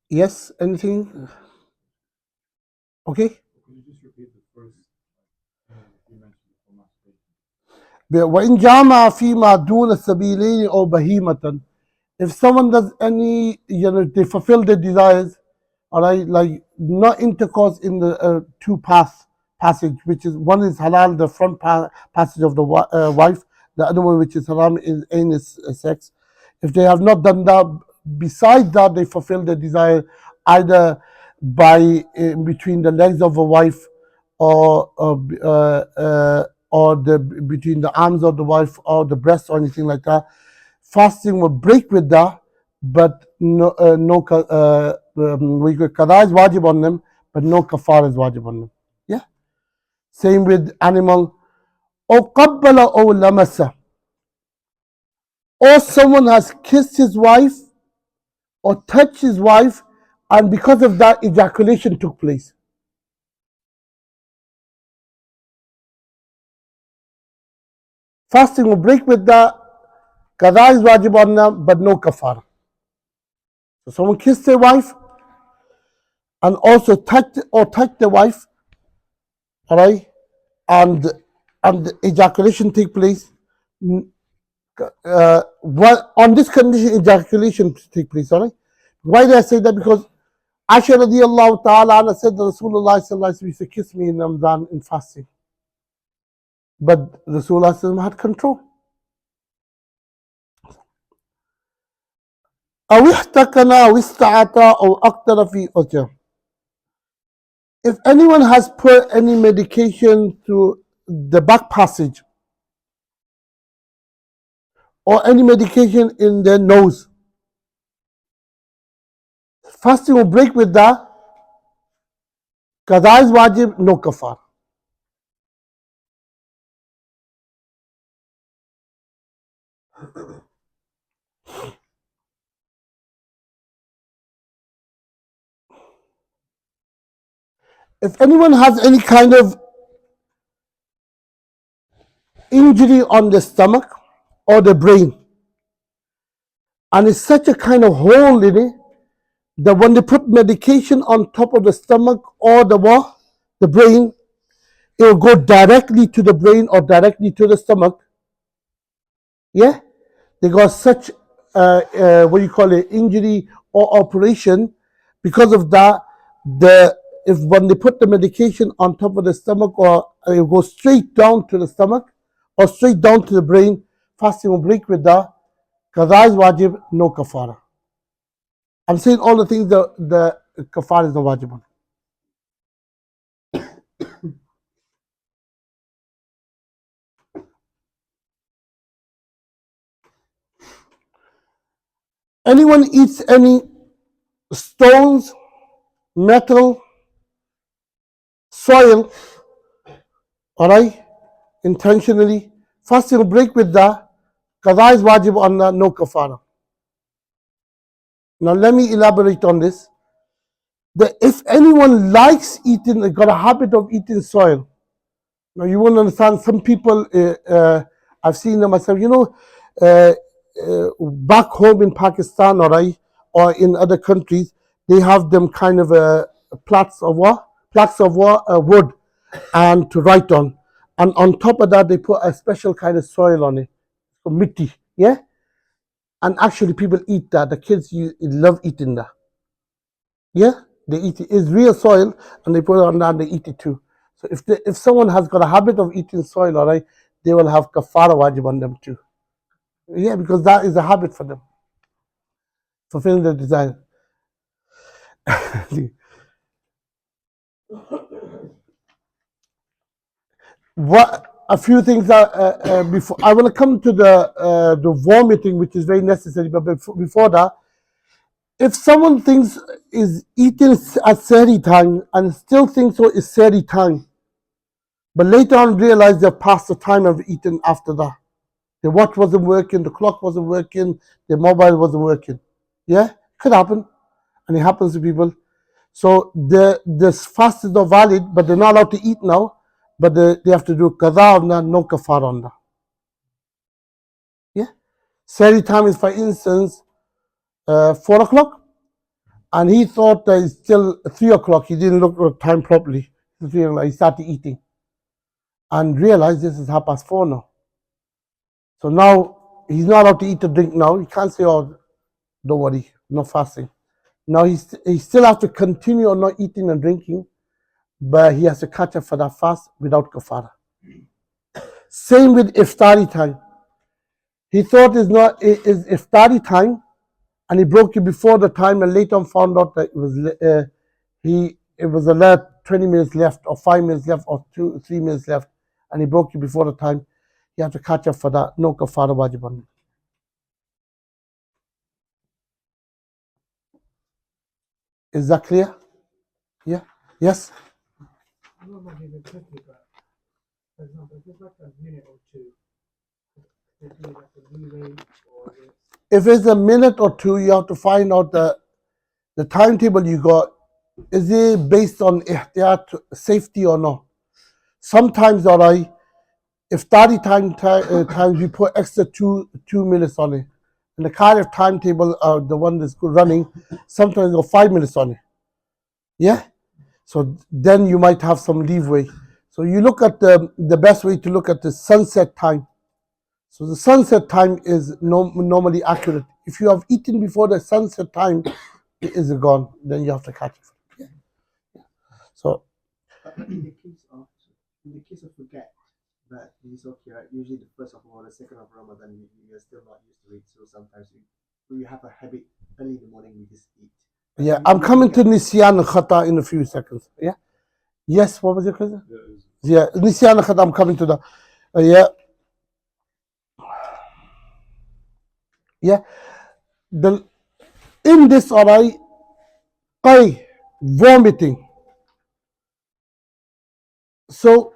Yes, anything? Okay? Could you just repeat the first you mentioned before masturbation? وإن جامع فيما دون السبيلين أو بهيمة. If someone does any, they fulfill their desires, all right, like not intercourse in the two paths, passage, which is one is halal, the front passage of the wife, the other one which is haram is anus sex. If they have not done that, besides that, they fulfill their desire either by between the legs of a wife or the between the arms of the wife or the breast or anything like that. Fasting will break with that, but no qada is wajib on them, but no kafar is wajib on them. Yeah. Same with animal. Or qabbala or lamasa. Or someone has kissed his wife or touched his wife, and because of that, ejaculation took place. Fasting will break with that. Qada is wajib on them, but no kafara. So someone kissed their wife and also touched the wife, all right, and ejaculation take place. What on this condition ejaculation take place? All right. Why did I say that? Because Aisha radiallahu ta'ala anha said that Rasulullah sallallahu alaihi wasallam used to kiss me in Ramadan in fasting, but Rasulullah sallallahu alaihi wasallam had control. أو احتقن أو استعطى أو أقتر في أجر. If anyone has put any medication to the back passage or any medication in their nose, fasting will break with that. Qada is wajib, no kafar. If anyone has any kind of injury on the stomach or the brain, and it's such a kind of hole in it that when they put medication on top of the stomach or the brain, it will go directly to the brain or directly to the stomach. Yeah, they got such what you call it, injury or operation. Because of that, if when they put the medication on top of the stomach, or it will go straight down to the stomach or straight down to the brain, fasting will break with that. Qada is wajib, no kafara. I'm saying all the things the kafara is not wajib on. Anyone eats any stones, metal, soil, all right, intentionally, fasting will break with that. Qada is wajib on that, no kafara. Now let me elaborate on this. That if anyone likes eating, got a habit of eating soil. Now you won't understand. Some people, I've seen them myself. Back home in Pakistan, all right, or in other countries, they have them kind of plaques of wood, and to write on, and on top of that they put a special kind of soil on it, mitti, yeah. And actually, people eat that. The kids love eating that. Yeah, they eat it. It's real soil, and they put it on that and they eat it too. So if someone has got a habit of eating soil, all right, they will have kafara wajib on them too. Yeah, because that is a habit for them, fulfilling their desire. What a few things are before I want to come to the vomiting, which is very necessary. But before that, if someone thinks is eating at sehri time and still thinks so is sehri time, but later on realize they've passed the time of eating after that. The watch wasn't working, the clock wasn't working, the mobile wasn't working. Yeah, could happen, and it happens to people. So this fast is not valid, but they're not allowed to eat now. But they have to do qada on that, no kafar on that. Yeah, sehri time is, for instance, 4 o'clock, and he thought that it's still 3 o'clock. He didn't look at the time properly. He started eating and realized this is 4:30 now. So now he's not allowed to eat or drink now. He can't say, "Oh, don't worry, no fasting." Now he still has to continue on not eating and drinking but he has to catch up for that fast without kafara. Same with iftari time. He thought is iftari time, and he broke it before the time, and later on found out that it was alert 20 minutes left, or 5 minutes left, or 3 minutes left, and he broke it before the time. He had to catch up for that. No kafara wajib on him. Is that clear? Yeah. Yes. I'm not much even quickly, but for example, if it's like a minute or two, they do like a leeway or If it's a minute or two, you have to find out the timetable you got. Is it based on ihtiyat, safety or not? Sometimes, alright, if 30 times we put extra 2 minutes on it, and the Cardiff timetable, the one that's running, sometimes go 5 minutes on it. Yeah? So then you might have some leeway. So you look at the best way to look at the sunset time. So the sunset time is normally accurate. If you have eaten before the sunset time, it is gone. Then you have to catch it. Yeah. So in the case of forget that it is okay, right? Usually the first of or the second of Ramadan, you are still not used to it. So sometimes we have a habit early in the morning we just eat. yeah, I'm coming to Nisyan and Khata in a few seconds. Yeah. Yes. What was your question? Yeah, Nisyan and Khata. I'm coming to that. Yeah. Yeah. In this, alright, vomiting. So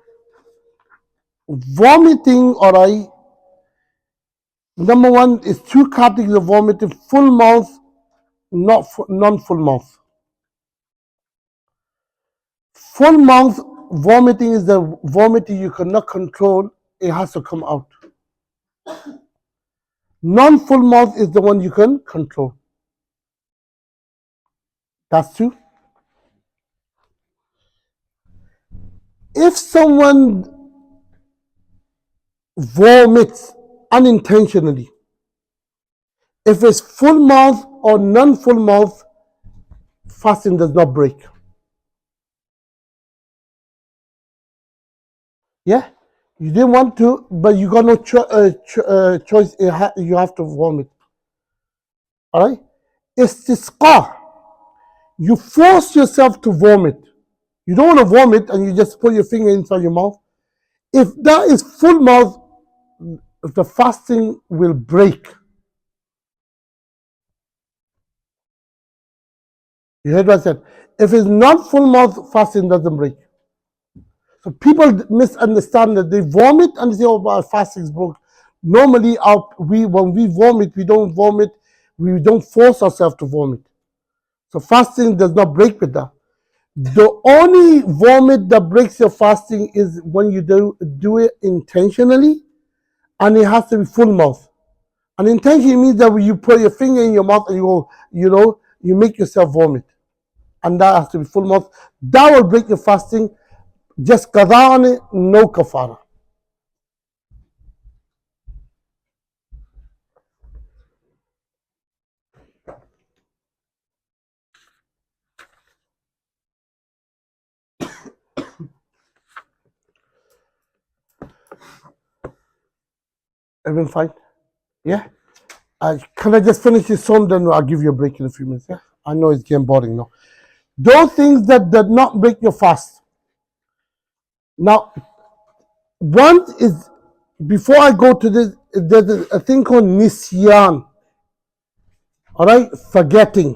vomiting, alright, number one is two categories of vomiting: full mouth, non-full mouth. Full mouth vomiting is the vomiting you cannot control; it has to come out. Non-full mouth is the one you can control. That's two. If someone vomits unintentionally, if it's full mouth or non-full mouth, fasting does not break. Yeah, you didn't want to, but you got no choice. You have to vomit. All right. Istisqa. You force yourself to vomit. You don't want to vomit, and you just put your finger inside your mouth. If that is full mouth, the fasting will break. You heard what I said? If it's not full mouth, fasting doesn't break. So people misunderstand that they vomit and they say, "Oh, our fasting is broke." Normally, when we vomit, we don't vomit. We don't force ourselves to vomit. So fasting does not break with that. The only vomit that breaks your fasting is when you do it intentionally, and it has to be full mouth. And intentionally means that when you put your finger in your mouth and you go, you make yourself vomit. And that has to be full mouth. That will break your fasting. Just qada on it, no kafara. Everyone fine? Yeah? Can I just finish this song, then I'll give you a break in a few minutes. Yeah? I know it's getting boring now. Those things that did not break your fast. Now, one is, before I go to this, there's a thing called nisyan. Alright? Forgetting.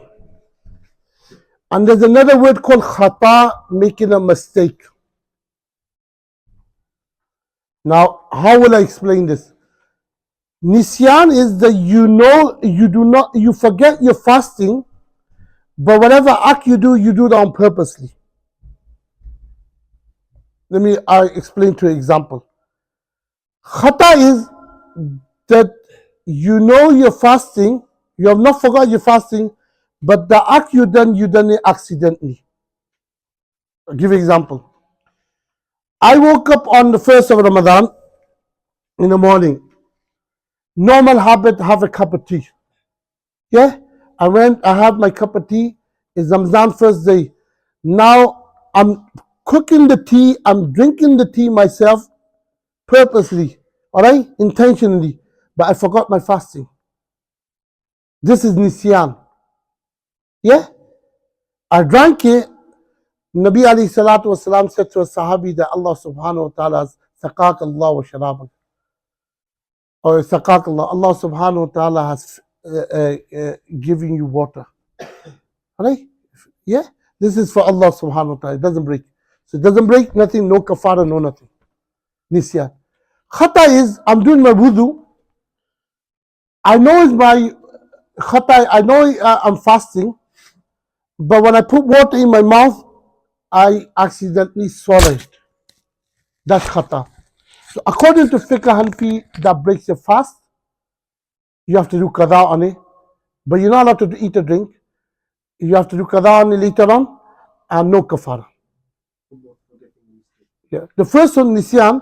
And there's another word called khata, making a mistake. Now, how will I explain this? Nisyan is that you forget your fasting, but whatever act you do it on purposely. I explain to an example. Khata is that you're fasting, you have not forgot you're fasting, but the act you done it accidentally. I'll give you an example. I woke up on the 1st of Ramadan in the morning. Normal habit, have a cup of tea. Yeah? I had my cup of tea. It's Ramzan first day. Now I'm cooking the tea, I'm drinking the tea myself purposely, all right, intentionally, but I forgot my fasting. This is nisyan. Yeah, I drank it. Nabi alayhi salatu wasalam said to a sahabi that Allah subhanahu wa ta'ala has saqaq Allah wa sharabak. Or saqaq Allah, Allah subhanahu wa ta'ala has given you water. Alright? Yeah? This is for Allah subhanahu wa ta'ala. It doesn't break. So it doesn't break, nothing, no kafara, no nothing. Nisyan. Khata is, I'm doing my wudu. I know it's my khata, I know I'm fasting, but when I put water in my mouth, I accidentally swallow it. That's khata. So according to Fiqh Hanfi, that breaks your fast. You have to do qada on it, but you're not allowed to eat or drink. You have to do qada on it later on, and no kafara. Yeah. The first one, nisyan,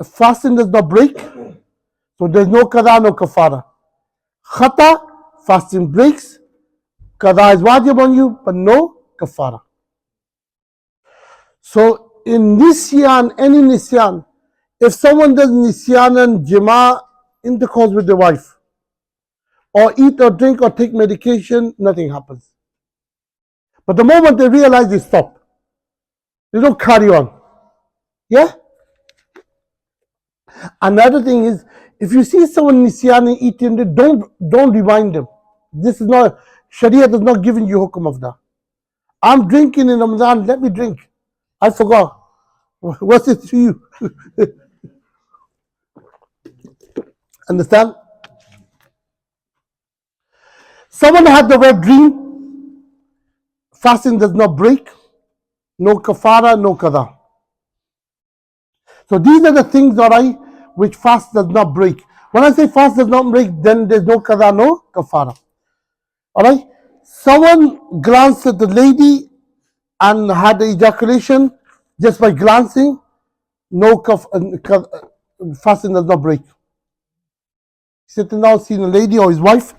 fasting does not break, so there's no qada, no kafara. Khata, fasting breaks, qada is wajib on you, but no kafara. So in nisyan, any nisyan, if someone does nisyan and jima, intercourse with the wife, or eat or drink or take medication, nothing happens. But the moment they realize, they stop. They don't carry on. Yeah? Another thing is, if you see someone nisyan eating, don't remind them. This is not, Sharia does not give you hukum of that. I'm drinking in Ramadan, let me drink. I forgot. What's it to you? Understand? Someone had the wet dream, fasting does not break, no kafara, no qada. So these are the things, alright, which fast does not break. When I say fast does not break, then there's no qada, no kafara. Alright? Someone glanced at the lady and had the ejaculation just by glancing, no fasting does not break. Sitting down, seeing a lady or his wife.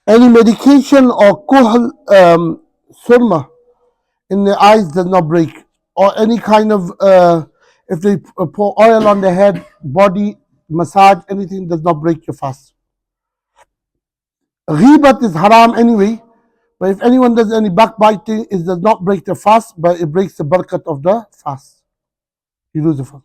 Any medication or kuhl, surma in the eyes does not break. Or any kind of, if they pour oil on the head, body, massage, anything does not break your fast. Ghibat is haram anyway, but if anyone does any backbiting, it does not break the fast, but it breaks the barakat of the fast. You lose the fast.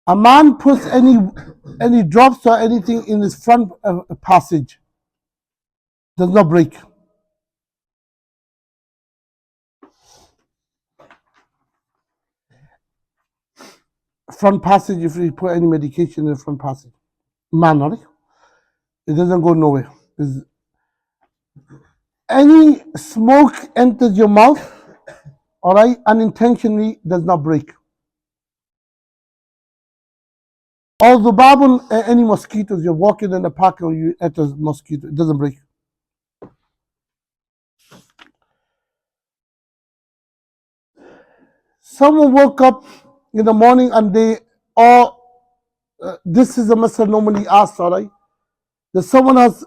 A man puts any drops or anything in his front passage, does not break. Front passage, if you put any medication in the front passage. Man, right? It doesn't go nowhere. Any smoke enters your mouth, alright, unintentionally does not break. Or dhubabun, any mosquitoes, you're walking in the park or you enter mosquito, it doesn't break. Someone woke up in the morning and they all, this is a masala normally asked, alright, that someone has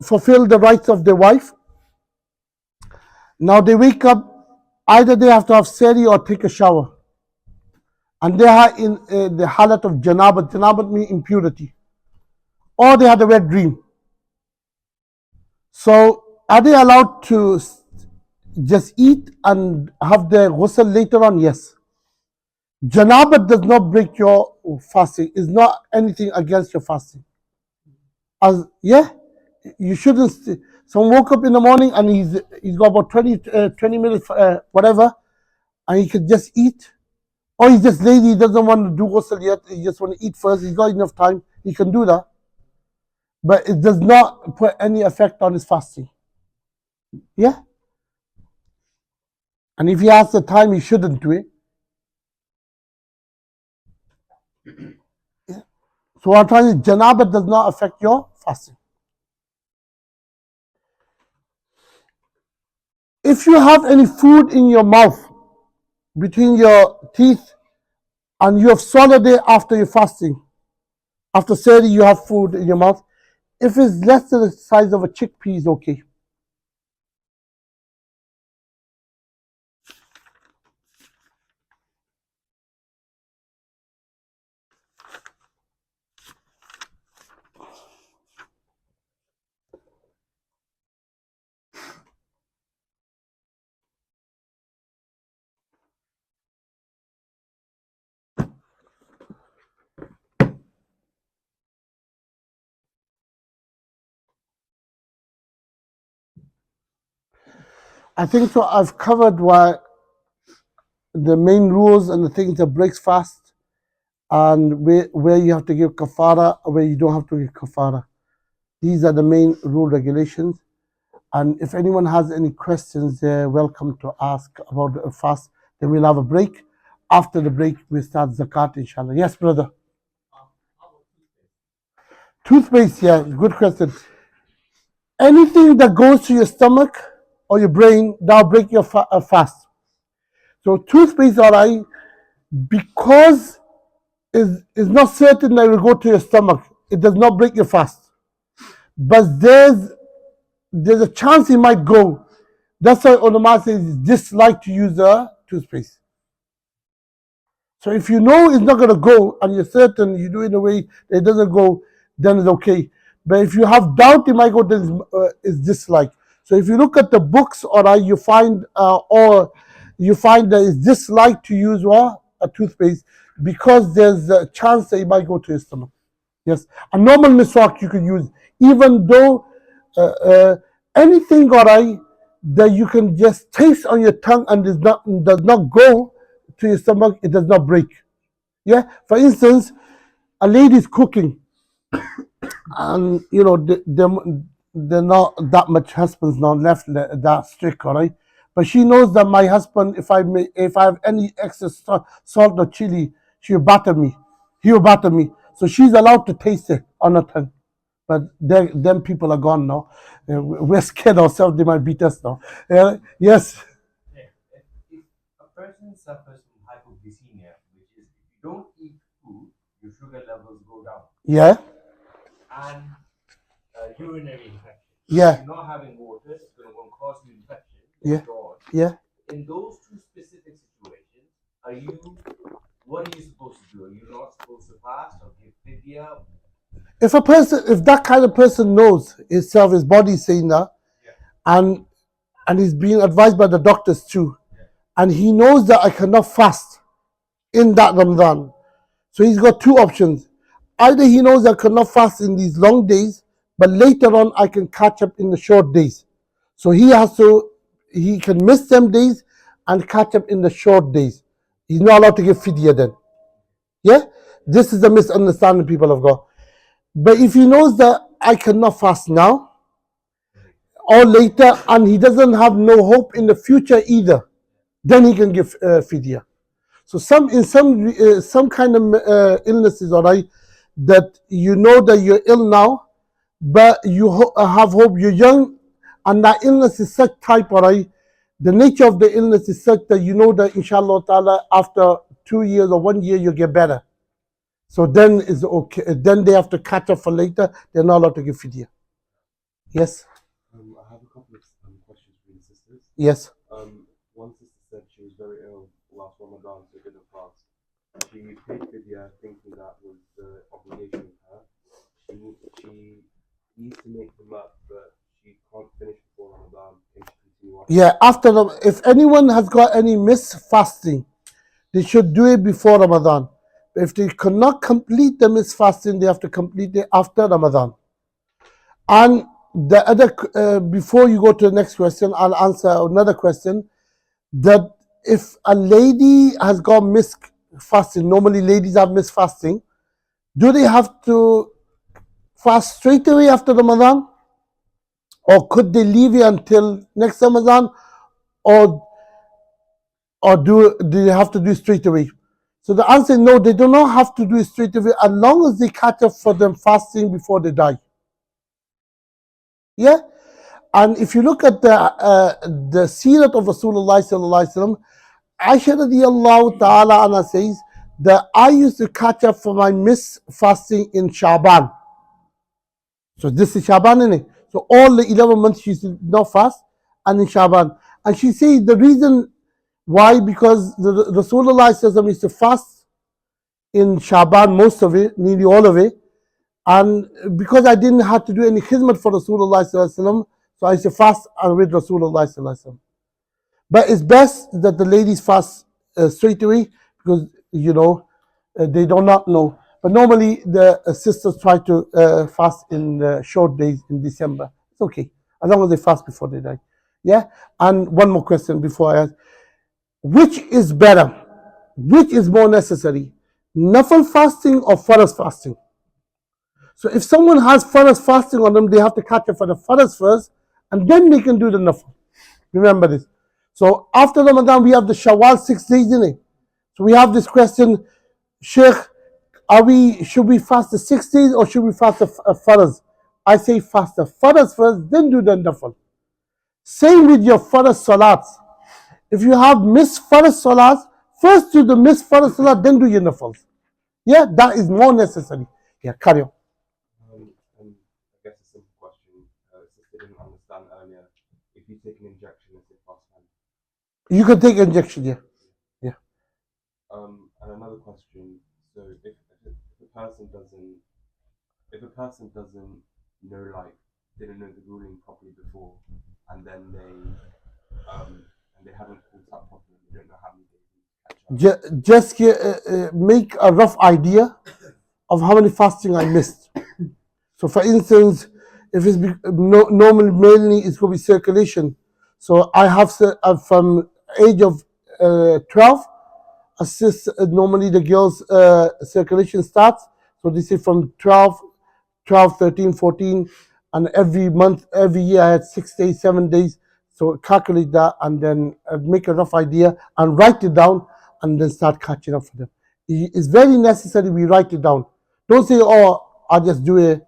fulfilled the rights of their wife. Now they wake up, either they have to have seri or take a shower. And they are in the halat of janabat. Janabat means impurity. Or they had a wet dream. So are they allowed to just eat and have their ghusl later on? Yes. Janabat does not break your fasting. It's not anything against your fasting. Yeah, you shouldn't. Someone woke up in the morning and he's got about 20 minutes, whatever, and he could just eat. Or he's just lazy, he doesn't want to do ghusl yet, he just want to eat first, he's got enough time, he can do that. But it does not put any effect on his fasting. Yeah? And if he has the time, he shouldn't do it. Yeah. So what I'm trying to say, janabat does not affect your fasting. If you have any food in your mouth, between your teeth, and you have swallowed it after your fasting, after saying you have food in your mouth, if it's less than the size of a chickpea, is okay. I think so. I've covered what the main rules and the things that breaks fast, and where you have to give kafara, where you don't have to give kafara. These are the main rule regulations. And if anyone has any questions, they're welcome to ask about the fast. Then we'll have a break. After the break, we start zakat, inshallah. Yes, brother. Toothpaste, yeah, good question. Anything that goes to your stomach or your brain, that'll break your fast. So toothpaste, alright, because it's not certain that it will go to your stomach. It does not break your fast. But there's a chance it might go. That's why ulama says it's dislike to use a toothpaste. So if you know it's not going to go and you're certain you do it in a way that it doesn't go, then it's okay. But if you have doubt it might go, then it's dislike. So if you look at the books, or you find that it's dislike to use a toothpaste, because there's a chance that it might go to your stomach. Yes, a normal miswak you can use, even though anything, that you can just taste on your tongue and does not go to your stomach, it does not break. Yeah, for instance, a lady is cooking, and they're not that much husbands not left that strict, but she knows that my husband, if I have any excess salt or chili, she'll batter me. He'll batter me. So she's allowed to taste it on her tongue. But them people are gone now. We're scared ourselves, they might beat us now. Yes. If a person suffers from hypoglycemia, which is if you don't eat food, your sugar levels go down. Yeah. And urinary infection. Yeah. If you're not having water, it's going to cause you infection. Yeah. God. Yeah. In those two specific situations, what are you supposed to do? Are you not supposed to fast or give fidya? If that kind of person knows himself, his body is saying that, and he's being advised by the doctors too, and he knows that I cannot fast in that Ramadan, so he's got two options. Either he knows I cannot fast in these long days, but later on I can catch up in the short days. So he can miss them days and catch up in the short days. He's not allowed to give fidya then. Yeah? This is a misunderstanding people have got. But if he knows that I cannot fast now or later, and he doesn't have no hope in the future either, then he can give fidya. So some kind of illnesses, that you know that you're ill now, but you have hope. You're young, and that illness is such type, the nature of the illness is such that you know that inshallah ta'ala after 2 years or 1 year you'll get better. So then it's okay. Then they have to catch up for later. They're not allowed to give fidya. Yes. I have a couple of questions for the sisters. Yes. One sister said she was very ill last Ramadan, so didn't fast. She paid fidya thinking that was the obligation of her. She needs to make them up, but she can't finish before Ramadan. Can she continue on? Yeah. If anyone has got any missed fasting, they should do it before Ramadan. If they cannot complete the missed fasting, they have to complete it after Ramadan. And the other, before you go to the next question, I'll answer another question. That if a lady has got missed fasting, normally ladies have missed fasting, do they have to fast straight away after Ramadan? Or could they leave it until next Ramadan? Or do they have to do it straight away? So the answer is no, they do not have to do it straight away as long as they catch up for them fasting before they die. Yeah, and if you look at the seerat of Rasulullah sallallahu alaihi wasallam, Aisha radiyallahu ta'ala anha says that I used to catch up for my miss fasting in Shaban. So this is Shaban, innit? So all the 11 months she used to not fast, and in Shaban. And she says the reason why, because the Rasulullah sallallahu alaihi wasallam used to fast in Shaban, most of it, nearly all of it. And because I didn't have to do any khidmat for Rasulullah sallallahu alaihi wasallam, so I used to fast with Rasulullah sallallahu alaihi wasallam. But it's best that the ladies fast straight away, because they do not know. But normally the sisters try to fast in short days in December. It's okay, as long as they fast before they die. Yeah. And one more question before I ask: which is better? Which is more necessary? Nafil fasting or faraz fasting? So if someone has faraz fasting on them, they have to catch up for the faraz first, and then they can do the nafil. Remember this. So after Ramadan, we have the Shawwal 6 days in it. So we have this question, Sheikh, should we fast the 6 days or should we fast the faraz? I say fast the faraz first, then do the nafil. Same with your faraz salats. If you have missed faraz salats, first do the missed faraz salat, then do your nafils. Yeah, that is more necessary. Yeah, carry on. And I guess a simple question, sister didn't understand earlier. If you take an injection, is it fast hand? You can take injection, yeah. And another question. So if a person doesn't know, like, didn't know the ruling properly before, and then they haven't caught up properly, they don't know how many days to catch up. Just make a rough idea of how many fasting I missed. So for instance, if it's normally mainly it's going to be circulation. So I have from age of 12, normally the girls circulation starts. So this is from 12, 13, 14, and every month, every year I had 6 days, 7 days. So calculate that and then make a rough idea and write it down and then start catching up for them. It's very necessary we write it down. Don't say, oh, I'll just do it.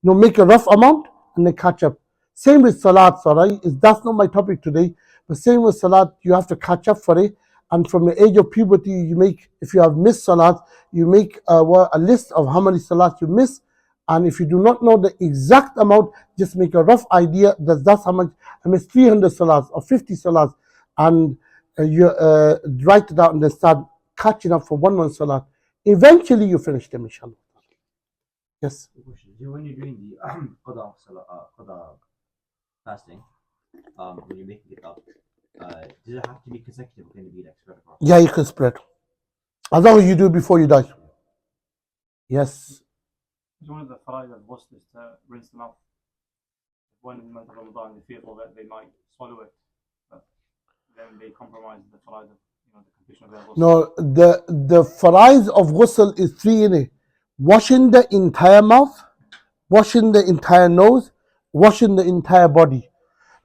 No, make a rough amount and then catch up. Same with salat, alright? That's not my topic today, but same with salat, you have to catch up for it. And from the age of puberty, you make, if you have missed salat, you make a list of how many salats you miss. And if you do not know the exact amount, just make a rough idea that that's how much. I missed 300 salats or 50 salats, and you write it out and then start catching up for one salat. Eventually, you finish them, inshallah. Yes. When you're doing the qada fasting, when you're making it up, does it have to be consecutive or can it be like spread across? Yeah, you can spread. As long as you do it before you die. Yes. It's one of the faraid of ghusl is to rinse the mouth. When in the month of Ramadan they're fearful that they might swallow it, but then they compromise the faraid of the completion of their ghusl. No, the faraid of ghusl is 3 in it. Washing the entire mouth, washing the entire nose, washing the entire body.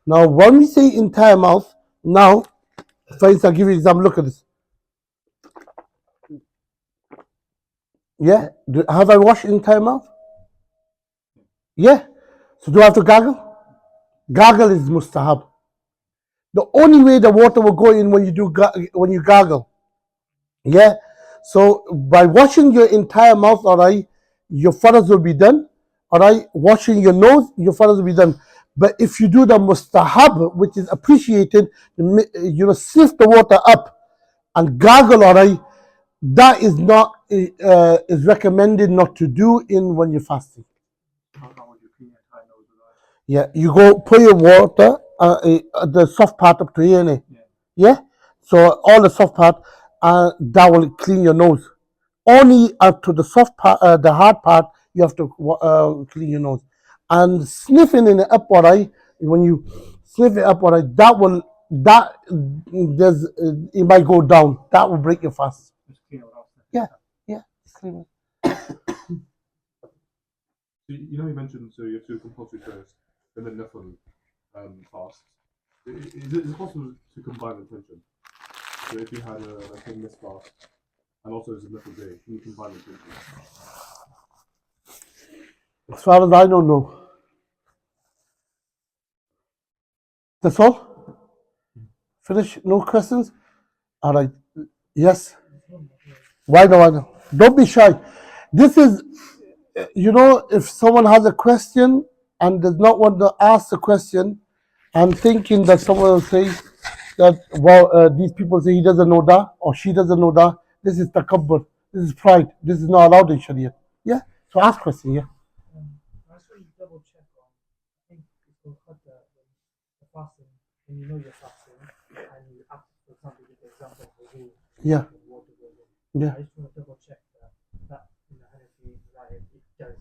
Now, when we say entire mouth, now, for instance, I'll give you an example. Look at this. Yeah? Have I washed the entire mouth? Yeah. So do I have to gargle? Gargle is mustahab. The only way the water will go in when you gargle. Yeah. So by washing your entire mouth, alright, your faraz will be done. Alright, washing your nose, your faraz will be done. But if you do the mustahab, which is appreciated, sift the water up and gargle, alright, that is not is recommended not to do when you're fasting. How would you clean your entire nose with that? Yeah, you go put your water, the soft part up to here, innit? Yeah. So all the soft part, that will clean your nose. Only up to the soft part, the hard part, you have to clean your nose. And sniffing in it up, alright. When you sniff it up, alright, it might go down. That will break your fast. Just clean it off. Yeah, clean it. So you mentioned so you have to compulsory first, and then nafil fast. Is it possible to combine intention? So if you had a missed fast, and also there's a nafil day, can you combine intention? As far as I don't know. That's all? Finish? No questions? All right. Yes? Why no? Don't be shy. This is, if someone has a question and does not want to ask the question and thinking that someone will say that, these people say he doesn't know that or she doesn't know that, this is takabbur, this is pride, this is not allowed in Sharia. Yeah? So ask question, yeah. I just want to double check on, I think it's called khata, the fasting, when you know you're fasting, and you ask, for example, give the example of wudu, Yeah. water goes in. Yeah. I just want to double check that in the Hanafi, that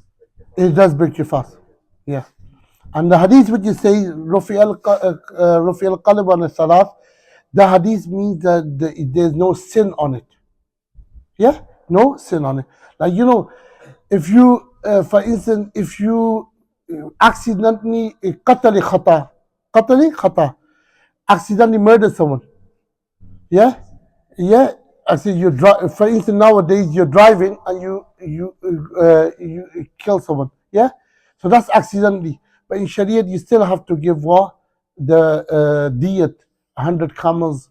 It does break your fast. Yeah. And the hadith which you say, Rufi al-Qalb on salat, the hadith means that there's no sin on it. Yeah? No sin on it. Like, if you, for instance, if you accidentally, accidentally murder someone. Yeah? Yeah. I said you drive. For instance, nowadays you're driving and you kill someone. Yeah, so that's accidentally. But in Sharia, you still have to give what the diyat, 100 camels,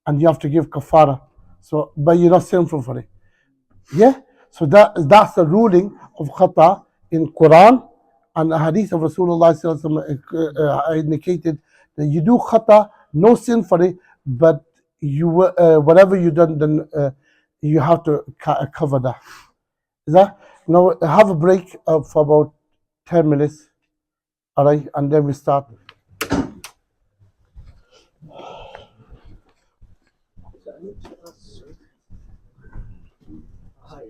and you have to give kafara. So, but you're not sinful for it. Yeah, so that's the ruling of khata in Quran and the hadith of Rasulullah indicated that you do khata, no sin for it, but you whatever you done, then you have to cover that. Is that now? Have a break for about 10 minutes, all right, and then we start. So I need to ask, hi.